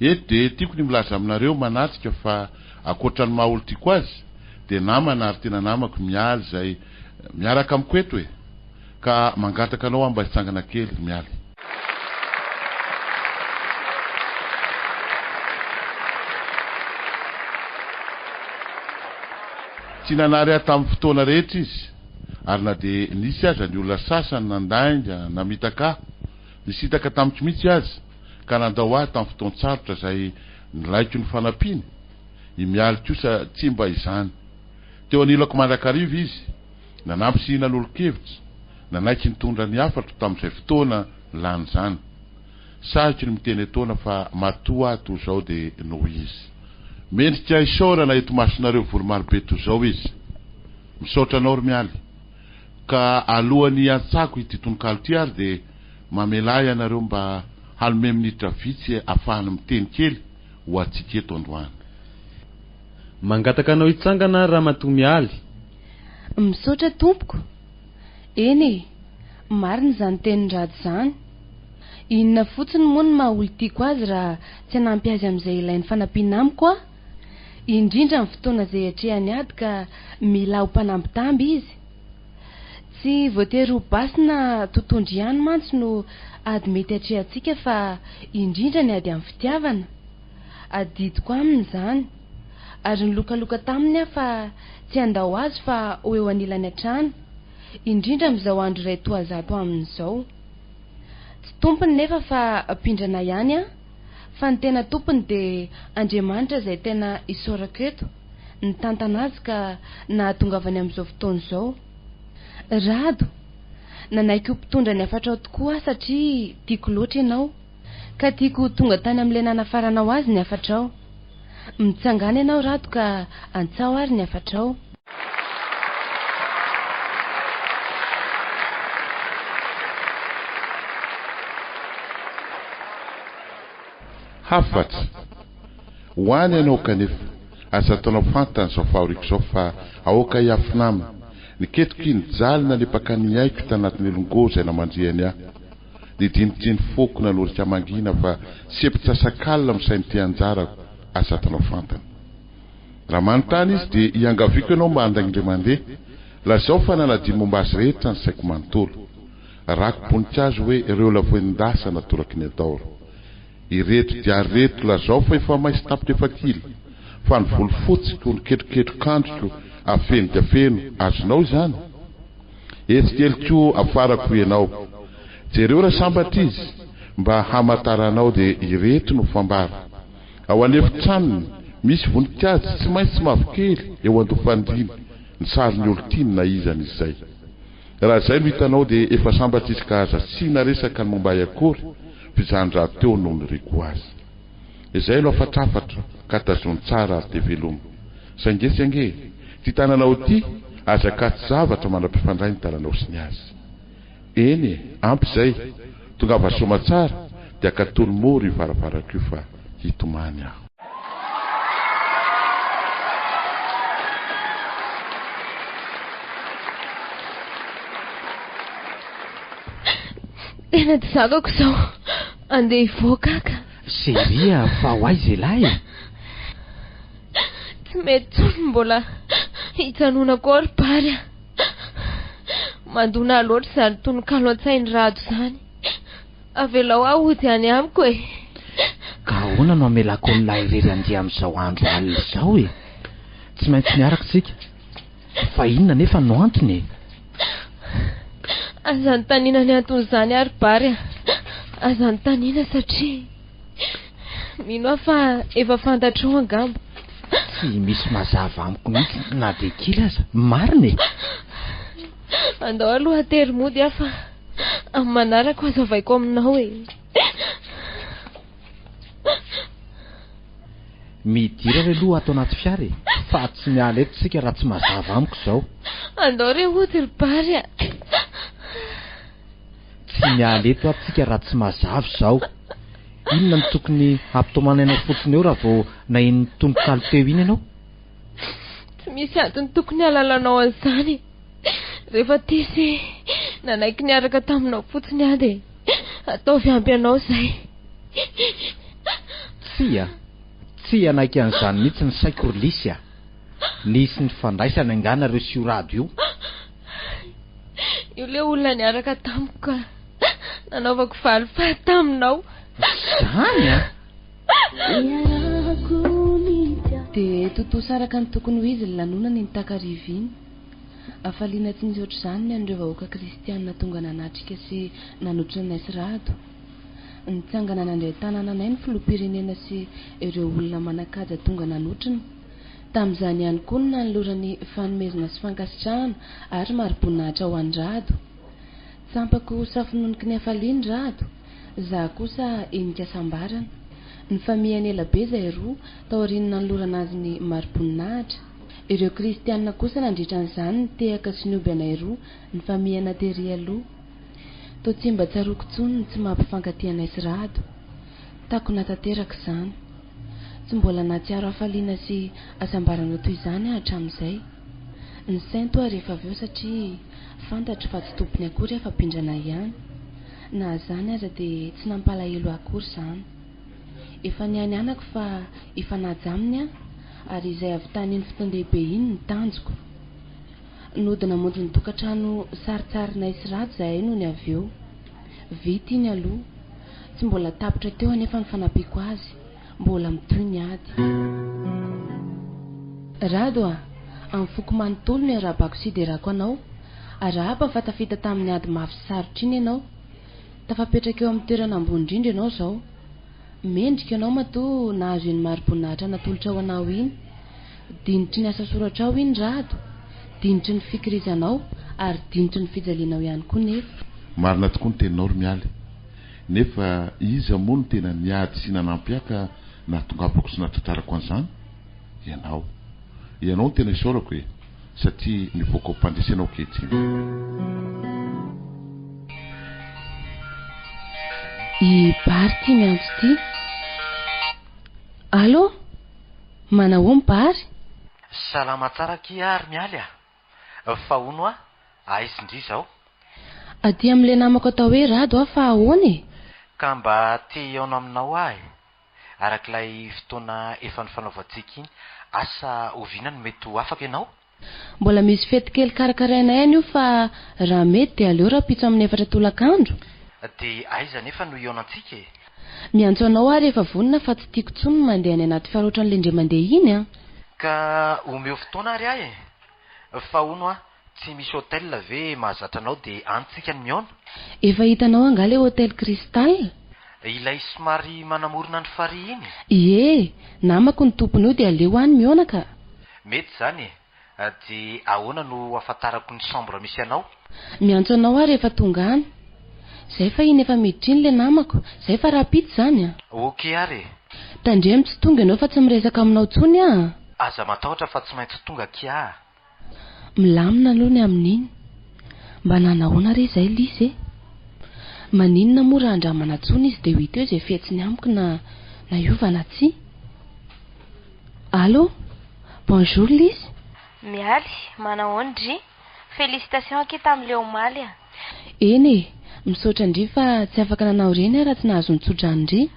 eto de tiako ny milaza aminareo manatrika fa akoatra ny mahaolo tiako azy de namana ary tena namako mialy zay miaraka amiko eto e ka mangataka anao mba hitsangana kely mialy tsy nanary tamin'ny fotoana rehetra izy ary na de nisy aza ny olona sasany nandainga namitaka nisitaka tamiko mihitsy azy ka nandao ahy tamin'ny fotoan-tsarotra zay niraiko ny fanampiny imialy kosa tsy mba izany. Teo anilako mandrakariva izy nanampysihina lolo-kevitra nanaiky nitondra ny hafatra tamin'izay fotoana lany zany. Sarotry ny miteny etoana fa matoa toy zao de noho izy. Mendrika isaorana eto masonareo voromarobe toy zao izy. Misaotra anao ry mialy. Ka alohan'ny antsako ity tononkalo ty ary de mamelay anareo mba halome minitra vitsy ahafahana miteny kely ho atsika eto androany. Mangataka anao hitsangana Ramatoa Mialy. Misaotra tompoko. Eny marina zany tenin-drady zany. Inona fotsiny moa ny maha olitiako azy raha tsy hanampy azy amin'izay ilain'ny fanampiana amiko aho. Indrindra amin'ny fotoana izay hatrehany ady ka mila ho mpanambitamby izy. Tsy voatery ho basy na totoandro ihany mantsy no ady mety hatrehantsika fa indrindra ny ady amin'ny fitiavana. Adidiko aminy zany. Ary nilokaloka taminy aho fa tsy handao azy fa ho eo anilany hatrany. Indrindra amin'izao andro iray toazato amin'izao. Tsy tompony nefa fa mpindrana ihany aho. Fa ny tena tompony de Andriamanitra izay tena isaorako eto. Nitantana azy ka nahatongavany amin'izao fotoana izao. Rado, nanaiky ho mpitondra ny afatrao tokoa satria tiako loatra ianao. Ka tiako tonga tany amin'ilay nanafaranao azy ny afatrao. Mitsangana ianao Rado ka antsao ary ny afatrao. Hafatra ho any ianao kanefa asa ataonao fantany zao faoriko zao fa aoka hiafinamina niketiko iny jalina lepaka ny aiko tanatin'ny longo zay namandriany aho didinitiny foko nalorika mangina fa sepitsasak'alina misainy ty anjarako asa ataonao fantany. Raha manontany izy de iangaviko ianao mba andagny mandeha lazao fa naladia momba azy rehetra ny saiko manontolo rako boninkazo hoe ireo lavoendasa natolaka ny adaoro. Ireto dia reto lazao fa efa maisy tapitra efa kily fa ny volo fotsiko ny ketroketro-kandroko afeno dia feno azonao zany. Etsikeliko afarako ianao jereo raha sambatra izy mba hamataranao de ireto no fambara. Ao anefitranony misy voninkazo tsy maintsy mavokely eo andofandiny ny sarin'ny olo-tiny na izany izay. Raha zay no hitanao de efa sambatra izy ka aza sina resaka ny momba akory fizandra teo noho ny riko azy. Izay lo afatrafatra ka tazony tsara ary de velomo. Sangesange ty tananao ty azakaty zavatra manam-pifandray ny taranao sy ny azy. Eny ampy zay tonga vasoma tsara dia katolo moro ivaravarako io fa hitomany aho. Tena tsy zakako zao andeha hivoaka ka. Seria fa ho aiza lahy? Tsy mety tsony mbola hitsanonako ry pary. Mandona loatra zany tononkalo an-tsainy Rado zany. Avelao aho ody any amiko e. Ka ahoana no amelako ny lahy irery andeha amin'izao andro alina izao e? Tsy maintsy miaraka sika. Fa inona nefa no antony e? Azany tanina ny antony zany ary pary. Azany tanina satria mino aho fa efa fantatrao angamba. Tsy misy mazava amiko mihitsy na de kely aza. Marina e. Andao aloha tery mody aho fa amin'ny manaraka azavaiko aminao e. Midira re aloha ato anaty fiara e. Fa tsy miala eto sika raha tsy mazava amiko zao. Andao re ody ry pary. Tsy miala eto atsika raha tsy mazava zao. Inona ny tokony ampitomanainao fotsiny eo raha vao nahen'ny tononkalo teo iny ianao? Tsy misy antony tokony halalanao an'izany. Rehefa tisy nanaiky niaraka taminao fotsiny aho de ataovy ampy anao zay. Tsy anaiky an'izany mihitsy ny saiko Rolisy. Nisy ny fandraisana anganareo sy io Rado io. Io le olona niaraka tamiko ka nanaovako falifaly taminao. Zany a? De totosaraka ny tokony ho izy ny lanonany ny takariviny. Afaliana tsy nisy ohatr' izany ny an'ireo vahoaka kristianina tonga nanatrika sy nanotrana naisy Rado. Nitsangana nandray tanàna anay ny filoham-pirenena sy ireo olona manakaja tonga nanotrana Tamin'izany ihany koa no nanolorany fanomezana sy fankasitrahana ary mari-boninahitra ho an'ny Rado. Tsampako safinoniky ny hafaliany Rado, za kosa enika sambarana. Ny famiany elabe izay roa taorian'ny nanolorana azy ny mari-boninahitra. Ireo kristianina kosa nandritran'izany ny tehaka sy nioby anay roa ny famiana tery aloha. Toa tsy mba tsaroako tsony ny tsy mampifankatia sy Rado. Tako natateraka izany. Tsy mbola nahatsiaro hafaliana sy asambarana toy izany hatramin'izay. Ny sainto ary rehefa avy eo satria fantatra fa tsy tompony akory afapindrana ihany. Na zany aza dia tsy nampalahelo akory izany. Efa nianako fa efa naja aminy ary izay avy tany ny fotoan-dehibe iny ny tanjoko. Nodina monjo ny tokantrano saritsarinay sy Rado zahay no ny avy eo. Vita iny aloha, tsy mbola tapitra teo anefa ny fanampiko azy, mbola mitoy ny ady. Rado amin'ny foko manontolo ny arabako siderako anao, araba fa tafita tamin'ny ady mafy sarotra iny ianao. Tafapetraka eo amin'ny toerana ambony indrindra ianao izao. Mendrika ianao matoa nahazo iny mari-boninahitra natolotra ao anao iny. Dinitry ny asa soratra ao iny Rado, dinitry ny fikirizanao ary dinitry ny fijalianao ihany koa nefa. Marina tokoa ny teninao Romialy. Nefa iza moa no tena niady sy nanampiaka natongavako sy natratrarako an'izany? Ianao no tena isaorako e, satria nivoaka ao mpandresenao kehitriny. I Bary ty miantso ty. Allo? Manahoa Bary? Salama tsara kia Romialy fahono aizy indri zao. Aty amin'ilay namako atao hoe Rado fa ahoana e? Ka mba te iaona aminao arak'ilay fotoana efa nifanaovantsika iny, asa oviana no mety ho afaka ianao? Mbola misy fety kely karakarainay any io fa raha mety dia aleo raha pitso amin'ny 4 tolakandro. Dia aiza nefa no iaonantsika e? Miantso anao ary rehefa vonona fa tsy tiako tsony ny mandeha any anaty fiarotrany lendre mandeha iny Ka omeo fotoana ary fahono tsy misy hôtel ve mahazatra anao dia antsika ny miaona? Efa hitanao anga le hôtel Cristal? Ilay somary manamorona ny farihy iny? Ie, namako ny tompony io dia aleo any miaona ka. Mety zany dia ahoana no afantarako ny chambre misy anao? Miantso anao ary rehefa tonga any. Zay fa iny efa miditra iny le namako, zay fa rapito zany Ok ary. Tandremo tsy tonga ianao fa tsy miresaka aminao tsony Aza matahotra fa tsy maintsy tonga kia. Milamina aloha ny amin'iny. Mba nanahoana re zay Lisy Maninona moa raha andramana tsony izy dia ho hita eo izay fetsiny amiko na iovana tsia. Allo? Bonjour Lisy. Mialy, manahoana dry? Félicitations anke tamin'ilay omaly Eny misaotra ndry fa tsy afaka nanao reny raha tsy nahazo nitsodrany ndry.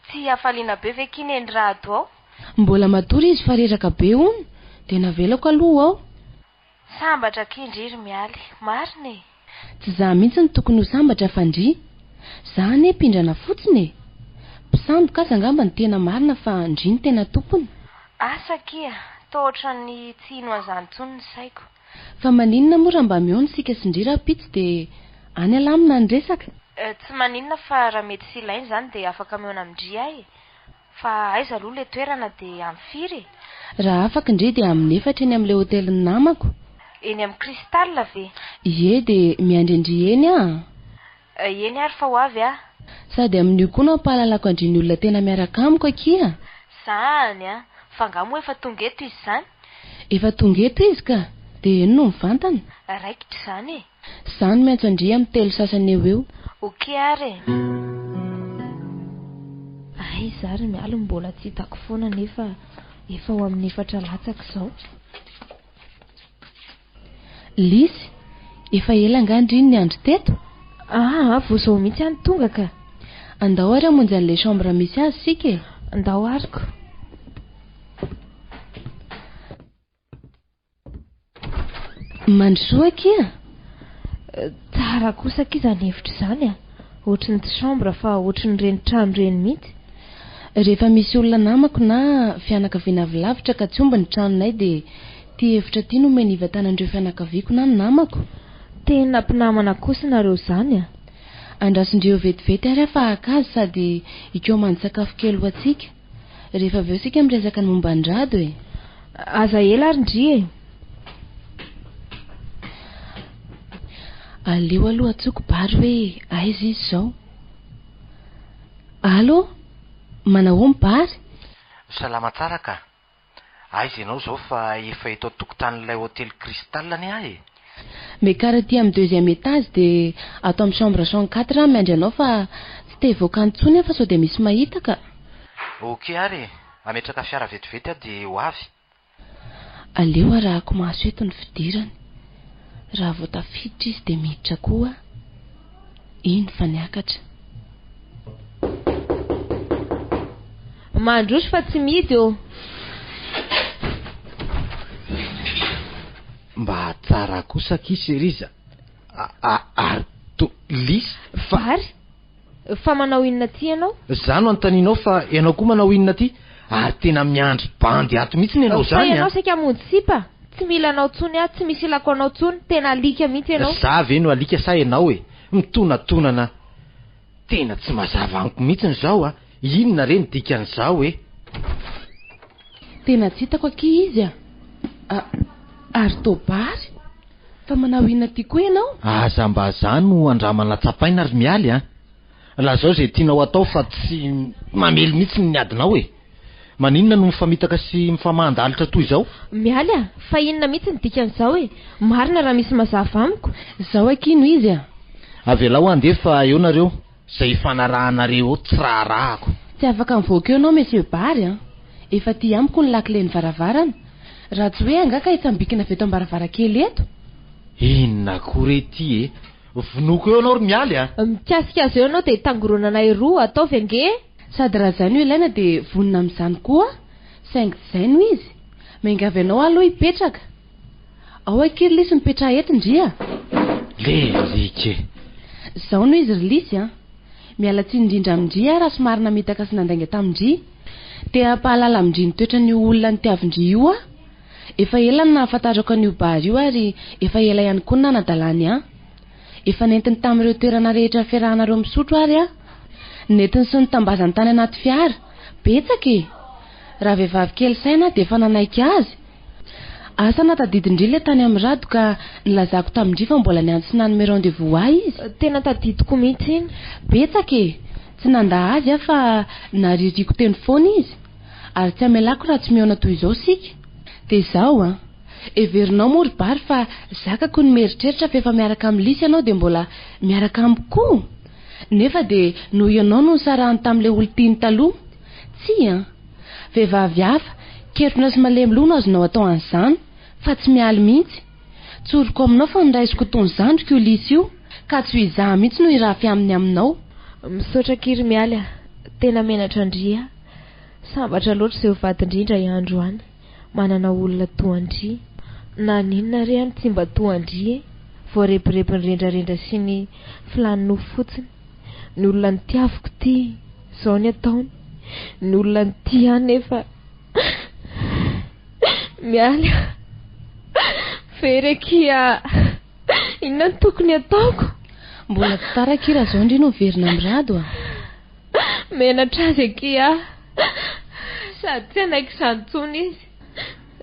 Tsy hafaliana be ve kiny ny Rado ao? Mbola matory izy fa reraka be hono, dia navelako aloha ao. Sambatra kindry Romialy, marina Tsy za mihitsy ny tokony ho sambatra fa ndry. Za ane pindrana fotsiny mpisamboka aza angamba ny tena marina fa ndry ny tena tompony. Asa kia, toa ny tsy ino an'izany tsony ny saiko. Fa maninona moa raha mba mihaona sika sy ndry raha pitsy dia any alamina ny resaka? Tsy maninona fa raha mety sy ilainy izany dia afaka mihaona amindry ahy. Fa aiza aloha ilay toerana dia amin'ny firy? Raha afaka indray dia amin'ny 4 eny amin'ilay hotelin'ny namako. Eny amin'ny Cristal ve? Ie dia miandrindry eny Eny ary fa ho avy Sady amin'io koa no pahalalako andriny olona tena miaraka amiko akia. Zany fa ngamo efa tonga eto izy zany? Efa tonga eto izy ka, dia eny no mivantana. Raikitra zany Zany miantso andry amin'ny 3 sasany eo. Ok ary. Ay zary mialo mbola tsy hitako foana nefa efa ho amin'ny 4 latsaka izao. Lisy, efa ela angandry iny ny andro teto? Vao zao mihitsy any tonga ka. Andao ary hamonjy an'ilay chambre misy azy sika Andao ariko. Mandrosoa kia? Tsara kosa kiza ny hevitra izany ohatran'ny chambre fa ohatran'ireny trano ireny mihitsy. Rehefa misy olona namako na fianakaviana avy lavitra ka tsy omby ny tranonay dia ty hevitra ty no meniva tanandreo fianakaviako na ny namako. Tena mpinamana kosa nareo izany Andrasindreo vetivety ary fa akazy sady ikeo mandry sakafo kely ho atsika. Rehefa avy eo sika miresaka ny momba ny Rado Aza ela ary Ndry e. Aleo aloha atsoko bary hoe aiza izy zao. Allo, manao bary? Salama tsara ka. Aiza ianao zao fa efa eto tokotanin'ilay hôtely Cristal any ahy e. Mekara aty amin'ny 2e étage de ato amin'ny chambre 104 miandry anao fa tsy te hivoaka antsony fa sao de misy mahita ka. Ok ary, ametraka fiara vetivety aho de ho avy. Aleo arahako maso eto ny fidirany. Raha vao tafiditra izy de miditra koa. Iny fa niakatra. Mandroso fa tsy midy eo. Mba tsara kosa kisy Riza. Lisa Vary? Fa manao inona ty ianao? Zano antaninao fa ianao koa manao inona ty? Ary tena miandry bandy ato mihitsy ianao Fa zany. ianao saika mody sipa. Tsy mila anao tsony ato, tsy misy ilako anao tsony. Tena alika mihitsy ianao. Za ve no alika sa ianao e? Mitonatonana. Tena tsy mazava amiko mihitsy zao Inona re ny dikan'izao e? Tena tsy hitako aky izy ary tobary. Fa manao inona ty koa ianao? Aza mba zany no andramana tsapaina ary mialy La zao zay tianao atao fa tsy mamely mihitsy ny adinao e. Maninona no mifamitaka sy mifamandalitra toy izao? Mialy fa inona mihitsy ny dikan'izao e? Marina raha misy mazava amiko. Zao akino izy Avelao andefa eo nareo. Zay fanarahanareo tsy raharahako. Tsy afaka mivoaka eo anao monsieur Bary Efa ty amiko ny lakile ny varavarana. Raha tsy hoe angaka itsambikina veto am-baravarakely eto. Inona kory ty e? Vonoko eo anao ry mialy Mikasika azy eo anao de tangoronanay roa ataovy ange. Sady raha zany ho ilaina de vonina amin'izany koa. Saingy zay no izy. Mengavy anao aloha hipetraka. Ao akery lisy mipetraha eto Ndria. Lelike. Zao no izy Lisy Miala tsiny indrindra amindri raha somary namitaka sy nandainga tamindri. Te hampahalala amindri ny toetra ny olona ny tiavindri io Efa ela ny nahafantarako an'io bary io ary efa ela ihany koa nanadalany Efa nentiny tamin'ireo toerana rehetra fiarahanareo misotro ary Nentiny sy ny tambazany tany anaty fiara. Betsaka e. Raha vehivavy kely saina de efa nanaiky azy. Asa natadidindri le tany amin'ny rado ka nilazako tamindri fa mbola niantso sy nanome rendez-vous izy. Tena tadidiko mihitsy iny. Betsaka e. Tsy nanda azy fa naririko teny foana izy. Ary tsy amelako raha tsy mihaona toy izao sika. De zao Everinao moa ry bary fa zakako ny mieritreritra fa efa miaraka amin'ny Lisy ianao de mbola miaraka amiko. Nefa de noho ianao no sarahany tamin'ilay olon-tiany taloha. Tsy vehivavy hafa, kerona sy malemilona azonao atao an'izany fa tsy mialy mihitsy. Tsoriko aminao fa niraisiko tony zandriko io Lisy io ka tsy izaha mihitsy no irafy aminy aminao. Misaotra kiry mialy tena menatra Ndry Sambatra loatra izay ho vadindrindra iandro any. Manana olona toandry. Na ninona re tsy mba toandry voareborebo ny rendrarendra sy ny filanino fotsiny. Ny olona ny tiaviko ty zao ny ataony. Ny olona ny ty nefa mialy ferekia. Inona ny tokony ataoko? Mbola tsy tara kira zao Ndry no verina amin'ny rado Menatra azy akia sady tsy anaiky santsony izy.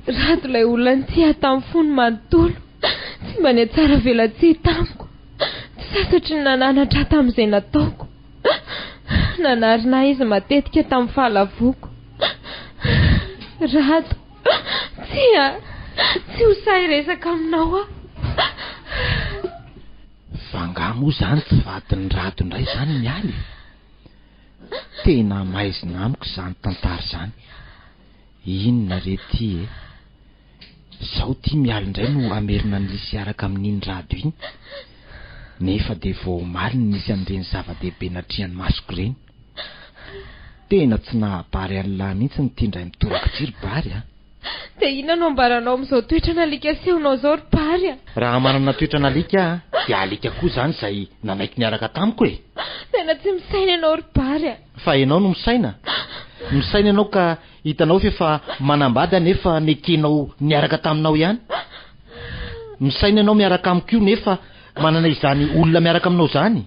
Rado ilay olona ny ty tamin'ny fony manontolo. Tsy mba ny tsara vela-tsy tamiko. Tsy sasatry ny nananatra tamin'izay nataoko. Nanarina izy matetika tamin'ny fahalavoko. Rado tsy ho sahy resaka aminao Fanga moa zany tsy vadin'ny rado indray zany mialy. Tena maizina amiko zany tantara zany. Inona re ty Zao ty mialy indray no amerina ny Lisy araka amin'iny rado iny. Nefa de vao omaly nisy an'ireny zava-dehibe natriany masoko ireny. Tena tsy nahabary an'lahy mihitsy ny tindray mitoraka tsiry bary De inona no ambaranao amin'izao toetra nalika sehonao zao ry bary Raha manana toetra nalika de alika koa zany izay nanaiky niaraka tamiko e. Tena tsy misaina ianao ry bary Fa ianao no misaina. Misaina ianao ka hitanao fa manambady nefa nekenao niaraka taminao ihany. Misaina ianao miaraka amiko io nefa manana izany olona miaraka aminao zany.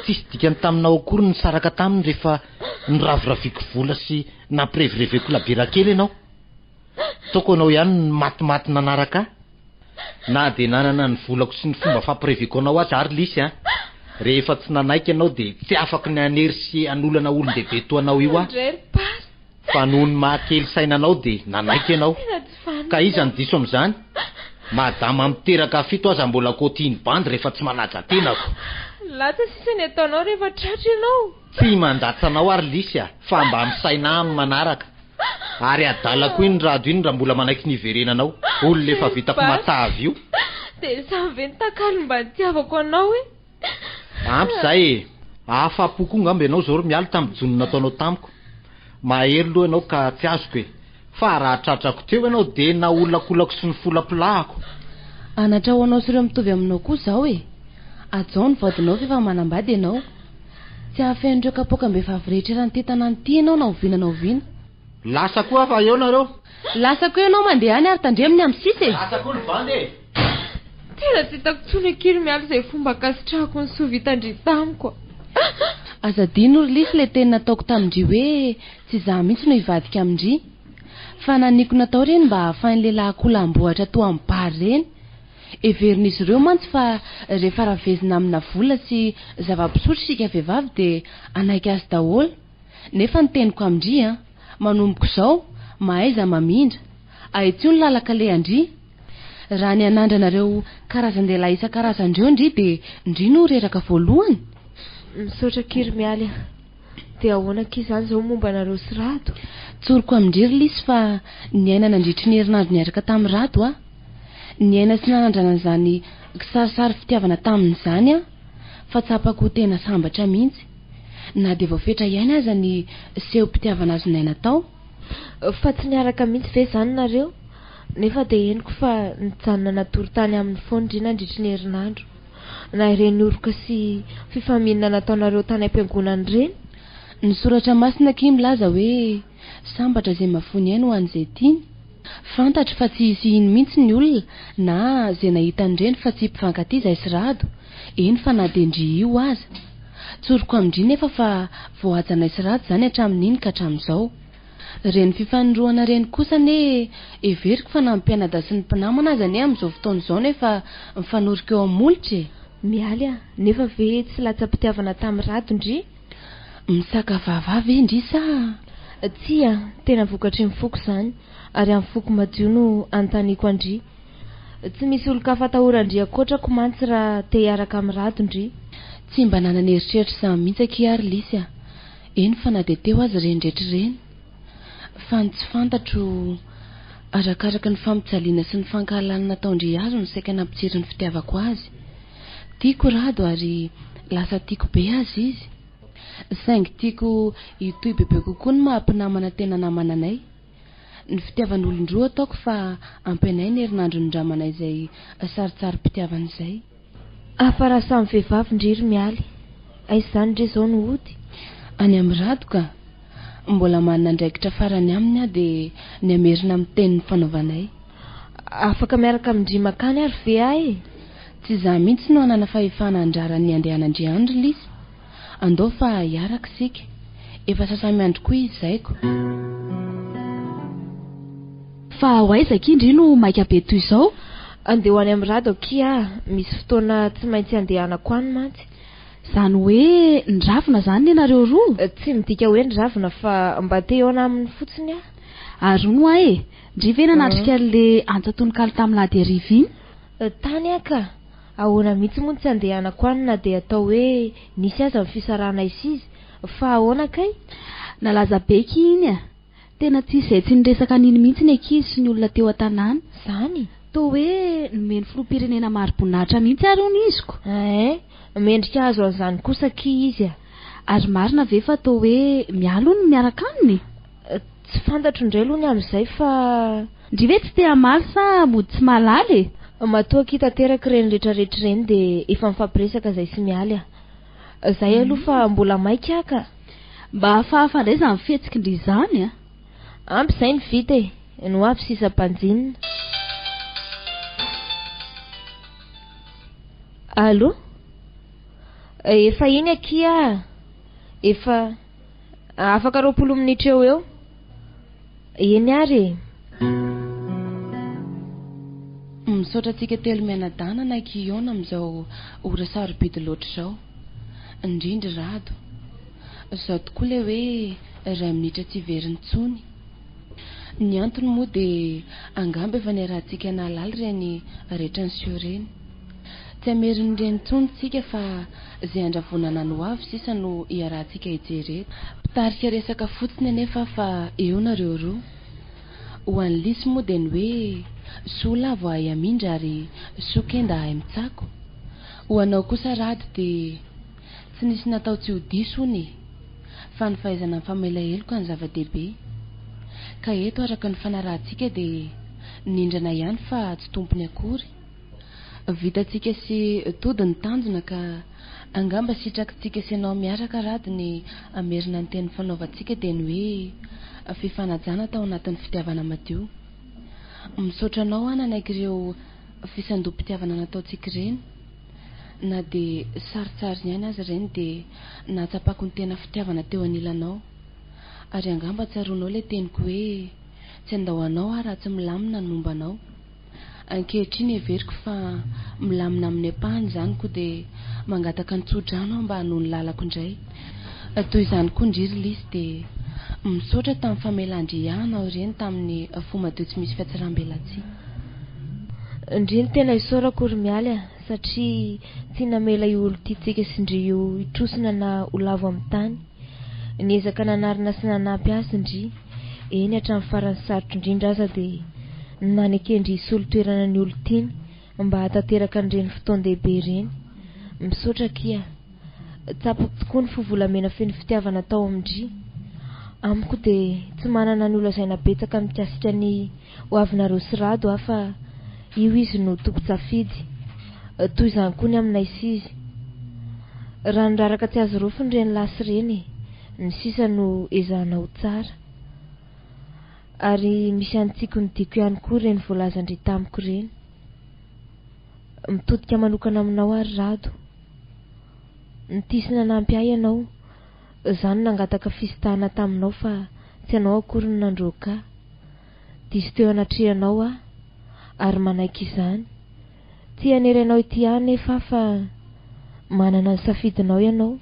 Tsisy dikany taminao akory ny saraka taminy rehefa niraviraviko vola sy nampirevireveko labera kely ianao. ataoko anao ihany ny matimaty nanaraka na de nanana ny volako sy ny fomba fampireviko anao azy ary lisy a rehefa tsy nanaiky anao de tsy afaka ny anery sy anolana olon-dehibe to anao io a fa noho ny mahakely sainanao de nanaiky ianao ka iza ny diso am'izany madama miteraka fito aza mbola kotiny bandy rehefa tsy manaja tenako lata sisany ataonao rehefa tratra ianao tsy mandatsanao ary lisy a fa mba misaina amin'ny manaraka ary adalako iny rado iny raha mbola manaiky ny verenanao olona efa vitako matavy io de sambe nitakalo mba nitiavako anao e ampy zay afa-poko ngamba ianao zao ro mialy tamin'ny jonony nataonao tamiko mahery loha ianao ka tsy azoko e fa raha tratrako teo ianao de na olakolako sy ny folapilahako anatrao anao sy ireo mitovy aminao koa zao e ajao ny vadinao fefa manambady ianao tsy afen'ireo kapoka mbe favrehetra raha nytetana ny ty ianao na ovinanao ovina lasa koa fa eo nareo lasa koa ianao mandeha any ary tandreminy amin'ny sisy e lasa koa ny bandy e tena tsy hitako tsony kely mialy zay fomba kasitrahako ny sovitandry tamiko azadino ry lisy le teny nataoko tamindry hoe tsy za mihitsy no hivadika amindry fa naniko natao reny mba hahafahan'ny lehilahy kolamboatra to amin'ny bary reny everin'izy ireo mantsy fa rehefa ravezina amina vola sy zava-pisotro sika vehivavy de anaiky azy daholo nefa ny teniko amindry a manomboko zao mahaiza mamindra aitsio ny lalaka le andry raha ny anandranareo karazan-dehilahy isan-karazandreo ndry de ndry no reraka voalohany misaotra kiry mialy de ahoana k'izany zao momba anareo sy rado tsoroko amindry ry lisy fa ny aina nandritry ny herinandro niaraka tamin'ny rado a ny aina sy nanandrana an'izany kisarisary fitiavana tamin'izany a fa tsapako tena sambatra mihitsy na de voafetra ihany aza ny seho-pitiavana azo naina tao fa tsy niaraka mihitsy ve zany nareo nefa de henoko fa nijanona natory tany amin'ny fondry nandritry ny herinandro na ireny oroka sy fifaminana nataonareo tany am-piangonany reny ny soratra masina ky milaza hoe sambatra zay mafony ainy ho an'izay tiany fantatro fa tsy hisy iny mihitsy ny olona na zay nahitan'ireny fa tsy mpifankaty izay sy rado eny fa na de ndry io aza tsoroko amindry nefa fa voajanay sy rado zany hatramin'iny ka hatramin'izao reny fifanoroana reny kosa ne everiko fa na mpianada sy ny mpinamana aza ne amin'izao fotoana izao nefa mifanorika eo amin'ny molotra e mialy a nefa ve tsy latsa-pitiavana tamin'ny rado ndry misaka vavavy ndry sa tsy a tena vokatry mifoko zany ary amin'ny foko madio no antaniko andry tsy misy olo-kafa atahorandry akoatrako mantsy raha te hiaraka amin'ny rado ndry tsy mba nanana eritreritra samy mihitsy aky ary lisy a eny fa na de teo azy renydretra reny fa ny tsy fantatro arakaraka ny fampijaliana sy ny fankahalana nataondry azo no saika nampitsiry ny fitiavako azy tiako rado ary lasa tiako be azy izy saingy tiako itoy bebe kokoa ny mahampinamana tena namananay ny fitiavan'olon-droa ataoko fa ampianay ny herinandro ny dramanay izay saritsary mpitiavana izay afa raha samy vehivavy ndriry mialy aizy zany ndre zao no ody any amin'ny rado ka mbola manana ndraikitra farany aminy a de ny amerina amin'ny tenin'ny fanaovanay afaka miaraka amindry makany ary ve ahy tsy za mihitsy no anana fahefana andraran'ny andehanandry andro lisy andao fa hiaraka sika efa sasamy andro koa izy zaiko fa hoaizaka indry no maika be toy izao andeha ho any amin'ny rado akia misy fotoana tsy maintsy andehanako any mantsy zany hoe nydravina zany nenareo roa tsy midika hoe nydravina fa mba te eo anaminy fotsiny a ary no ae ndry ve nanatrika le antsatonikalo tamin'ny lady ariva iny tany aka ahoana mihitsy moa tsy andehanako any na de atao hoe nisy aza ny fisarana izy fa ahoana kay nalaza beky iny a tena tsisy izay tsy niresaka niny mihitsy ny ankizy sy ny olona teo an-tanàna zany to hoe nomeny filoha-pirenena maro-boninahitra mihitsy ary hony iziko mendrika azo an'izany kosa ki izy a ary marina ve fa to hoe mialo ny miaraka aminy tsy fantatro indray aloha ny amin'izay fa ndry ve tsy te hamaly sa mody tsy malaly matoa kitateraka reny rehetrarehetra reny de efa mifampiresaka zay sy mialy a zay aloha fa mbola maika aka mba hahafahafa indray zany fihetsiky ndry zany a ampy zay ny vita e no avy sisa-panjinina allo efa iny akia efa afaka 20 minitra eo eny ary misaotra antsika telo mianadana na kiona amin'izao ora sarobidy loatra izao. Indrindra Rado, izao tokoa le hoe 2 minitra tsy veriny tsony. Ny antony moa dia angamba efa niarahantsika nalaly reny rehetra ny sio reny. Tsy ameriny reny tsony tsika fa izay andravonana no avy sisa no iarahantsika ijereto. Pitarika resaka fotsiny anefa fa eo nareo roa. Ho an'ny Lisy moa dia ny hoe sola vao ahay amindra ary sokenda ahay mitsako. Ho anao kosa Rado dia tsy nisy natao tsy ho diso hony, fa ny fahaizana ny famelaheloko ny zava-dehibe. Ka eto araka ny fanarahantsika dia nindrana ihany fa tsy tompony akory. Vitantsika sy tody ny tanjona ka angamba sitrakitsika sy anao miaraka Rado ny amerina ny teny fanaovantsika dia ny hoe fifanajana tao anatin'ny fitiavana madio. Misaotra anao nanaiky ireo fisandom-pitiavana nataontsika ireny, na dia saritsary ihany azy ireny dia nahatsapako ny tena fitiavana teo anilanao. Ary angamba tsaroanao le teniko hoe tsy andahoanao raha tsy milamina ny mombanao. Ankehitriny everiko fa milamina amin'ny ampahany izany koa dia mangataka ny tsodrano mba hanohy ny lalako indray. Toy izany koa indriry Lisy dia misaotra tamin'ny famelan-drianao ireny tamin'ny fo madio tsy misy fiatsaram-belatsy. Indriny tena isaorako ry mialy satria tsy namela io olo tiantsika sindrio itrosina na ho lavo amin'ny tany. Niezaka nanarina sy nanampy azy indry. Eny hatramin'ny farany sarotro indrindra aza dia nanekendry isolo toerana ny olo tiany mba hatateraka an'ireny fotoan-dehibe ireny. Misaotra kia, tsapako tokoa ny fovolamena feno fitiavana tao amindry. Amiko dia tsy manana ny olazaina betsaka mikasika ny ho avinareo sy Rado afa io izy no tompo-tsafidy. Toy izany koa ny aminay sy izy. Raha niraraka tsy azo rofiny ireny lasy ireny, ny sisa no ezahana ho tsara. Ary misy antsika ny diako ihany koa ireny voalazandry tamiko ireny. Mitodika manokana aminao ary Rado. Nitisina nampy ahy ianao, izany nangataka fisitahana taminao fa tsy anao akory ny nandroaka. Diso teo anatrehanao aho ary manaiky izany. Tsy haneranao ity ahy nefa fa manana ny safidinao ianao.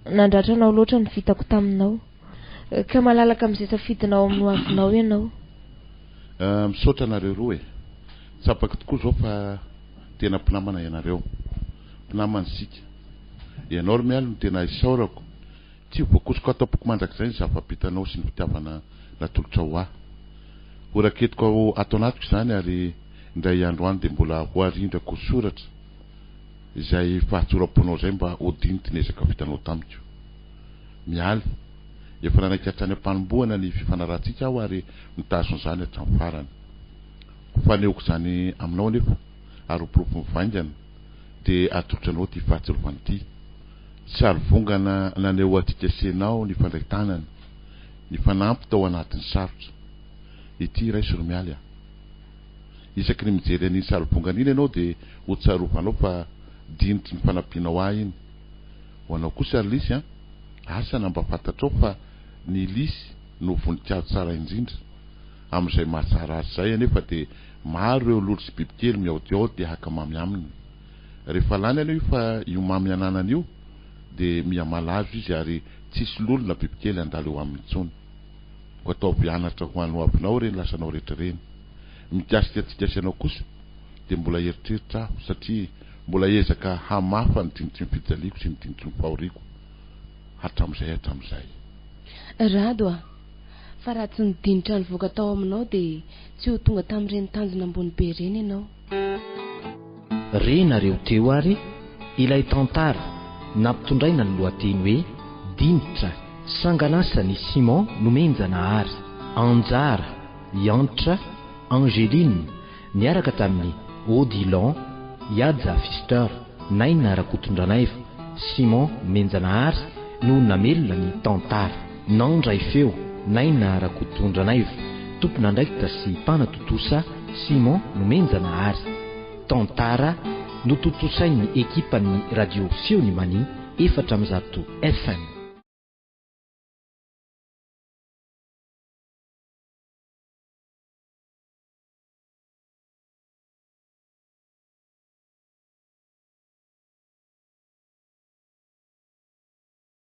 Nandratranao loatra ny vitako taminao ka malalaka amin'izay safidinao amin'ny hoavinao ianao. Misaotra nareo roa tsapako tokoa zao fa tena mpinamana ianareo, mpinamana sika. Ianao ry mialy no tena isaorako. Tsy voakosiko ataopoko mandrakizay ny zava-bitanao sy ny fitiavana natolotra ho ahy. Oraketiko atao anatiko izany ary indray androany dia mbola hoarindrako soratra izay fahatsoram-ponao izay mba hodiny tinezaka vitanao tamiko. Mialy, efa nanaiky hatrany am-panombohana ny fifanarahantsika aho ary mitazona izany hatramin'ny farany. Faneoko izany aminao nefa ary roporofo mivaingana dia atolotranao ty fahatsirovana ity. Sarivongana naneo atika senao ny fandraitanany, ny fanampy tao anatin'ny sarotra. Ity raisy ry mialy. Isaky ny mijery an'iny sarivongana iny ianao dia ho tsarovanao fa dinitry ny fanampianao ahy iny. Ho anao kosa ry Lisy asa na mba fantatrao fa ny Lisy no voninkazo tsara indrindra. Amin'izay mahatsara azy izay anefa dia maro ireo lolo sy bibikely miaodiaody haka mamy aminy. Rehefa lany ianao io fa io mamy ananana io dia miamalazo izy ary tsisy lolo na bibikely andalo eo amin'ny tsony. Ko atao bianatra ho anao avinao reny lasanao rehetra reny. Mikasika atsika anao kosa dia mbola eritreritra aho satria mbola ezaka hamafa ny dinitry ny fijaliako sy ny dinitry ny fahoriako hatramin'izay. Rado fa raha tsy nidinitra ny voaka tao aminao dia tsy ho tonga tamin'ireny tanjona ambony be reny ianao. Renareo teo ary ilay tantara nampitondraina ny lohateny hoe dinitra sanganasany Simon nomenjana ary anjara Yantra Angeline niaraka tamin'ny Odilon Yadza Fister naina rakotondranaivo Simon menjana ary no namelona ny tantara nandray feo naina rakotondranaivo tompona ndraikitra sy mpanatotosa Simon nomenjana ary tantara nototosain'ny ekipan'ny radio Feony Mani 400 FM.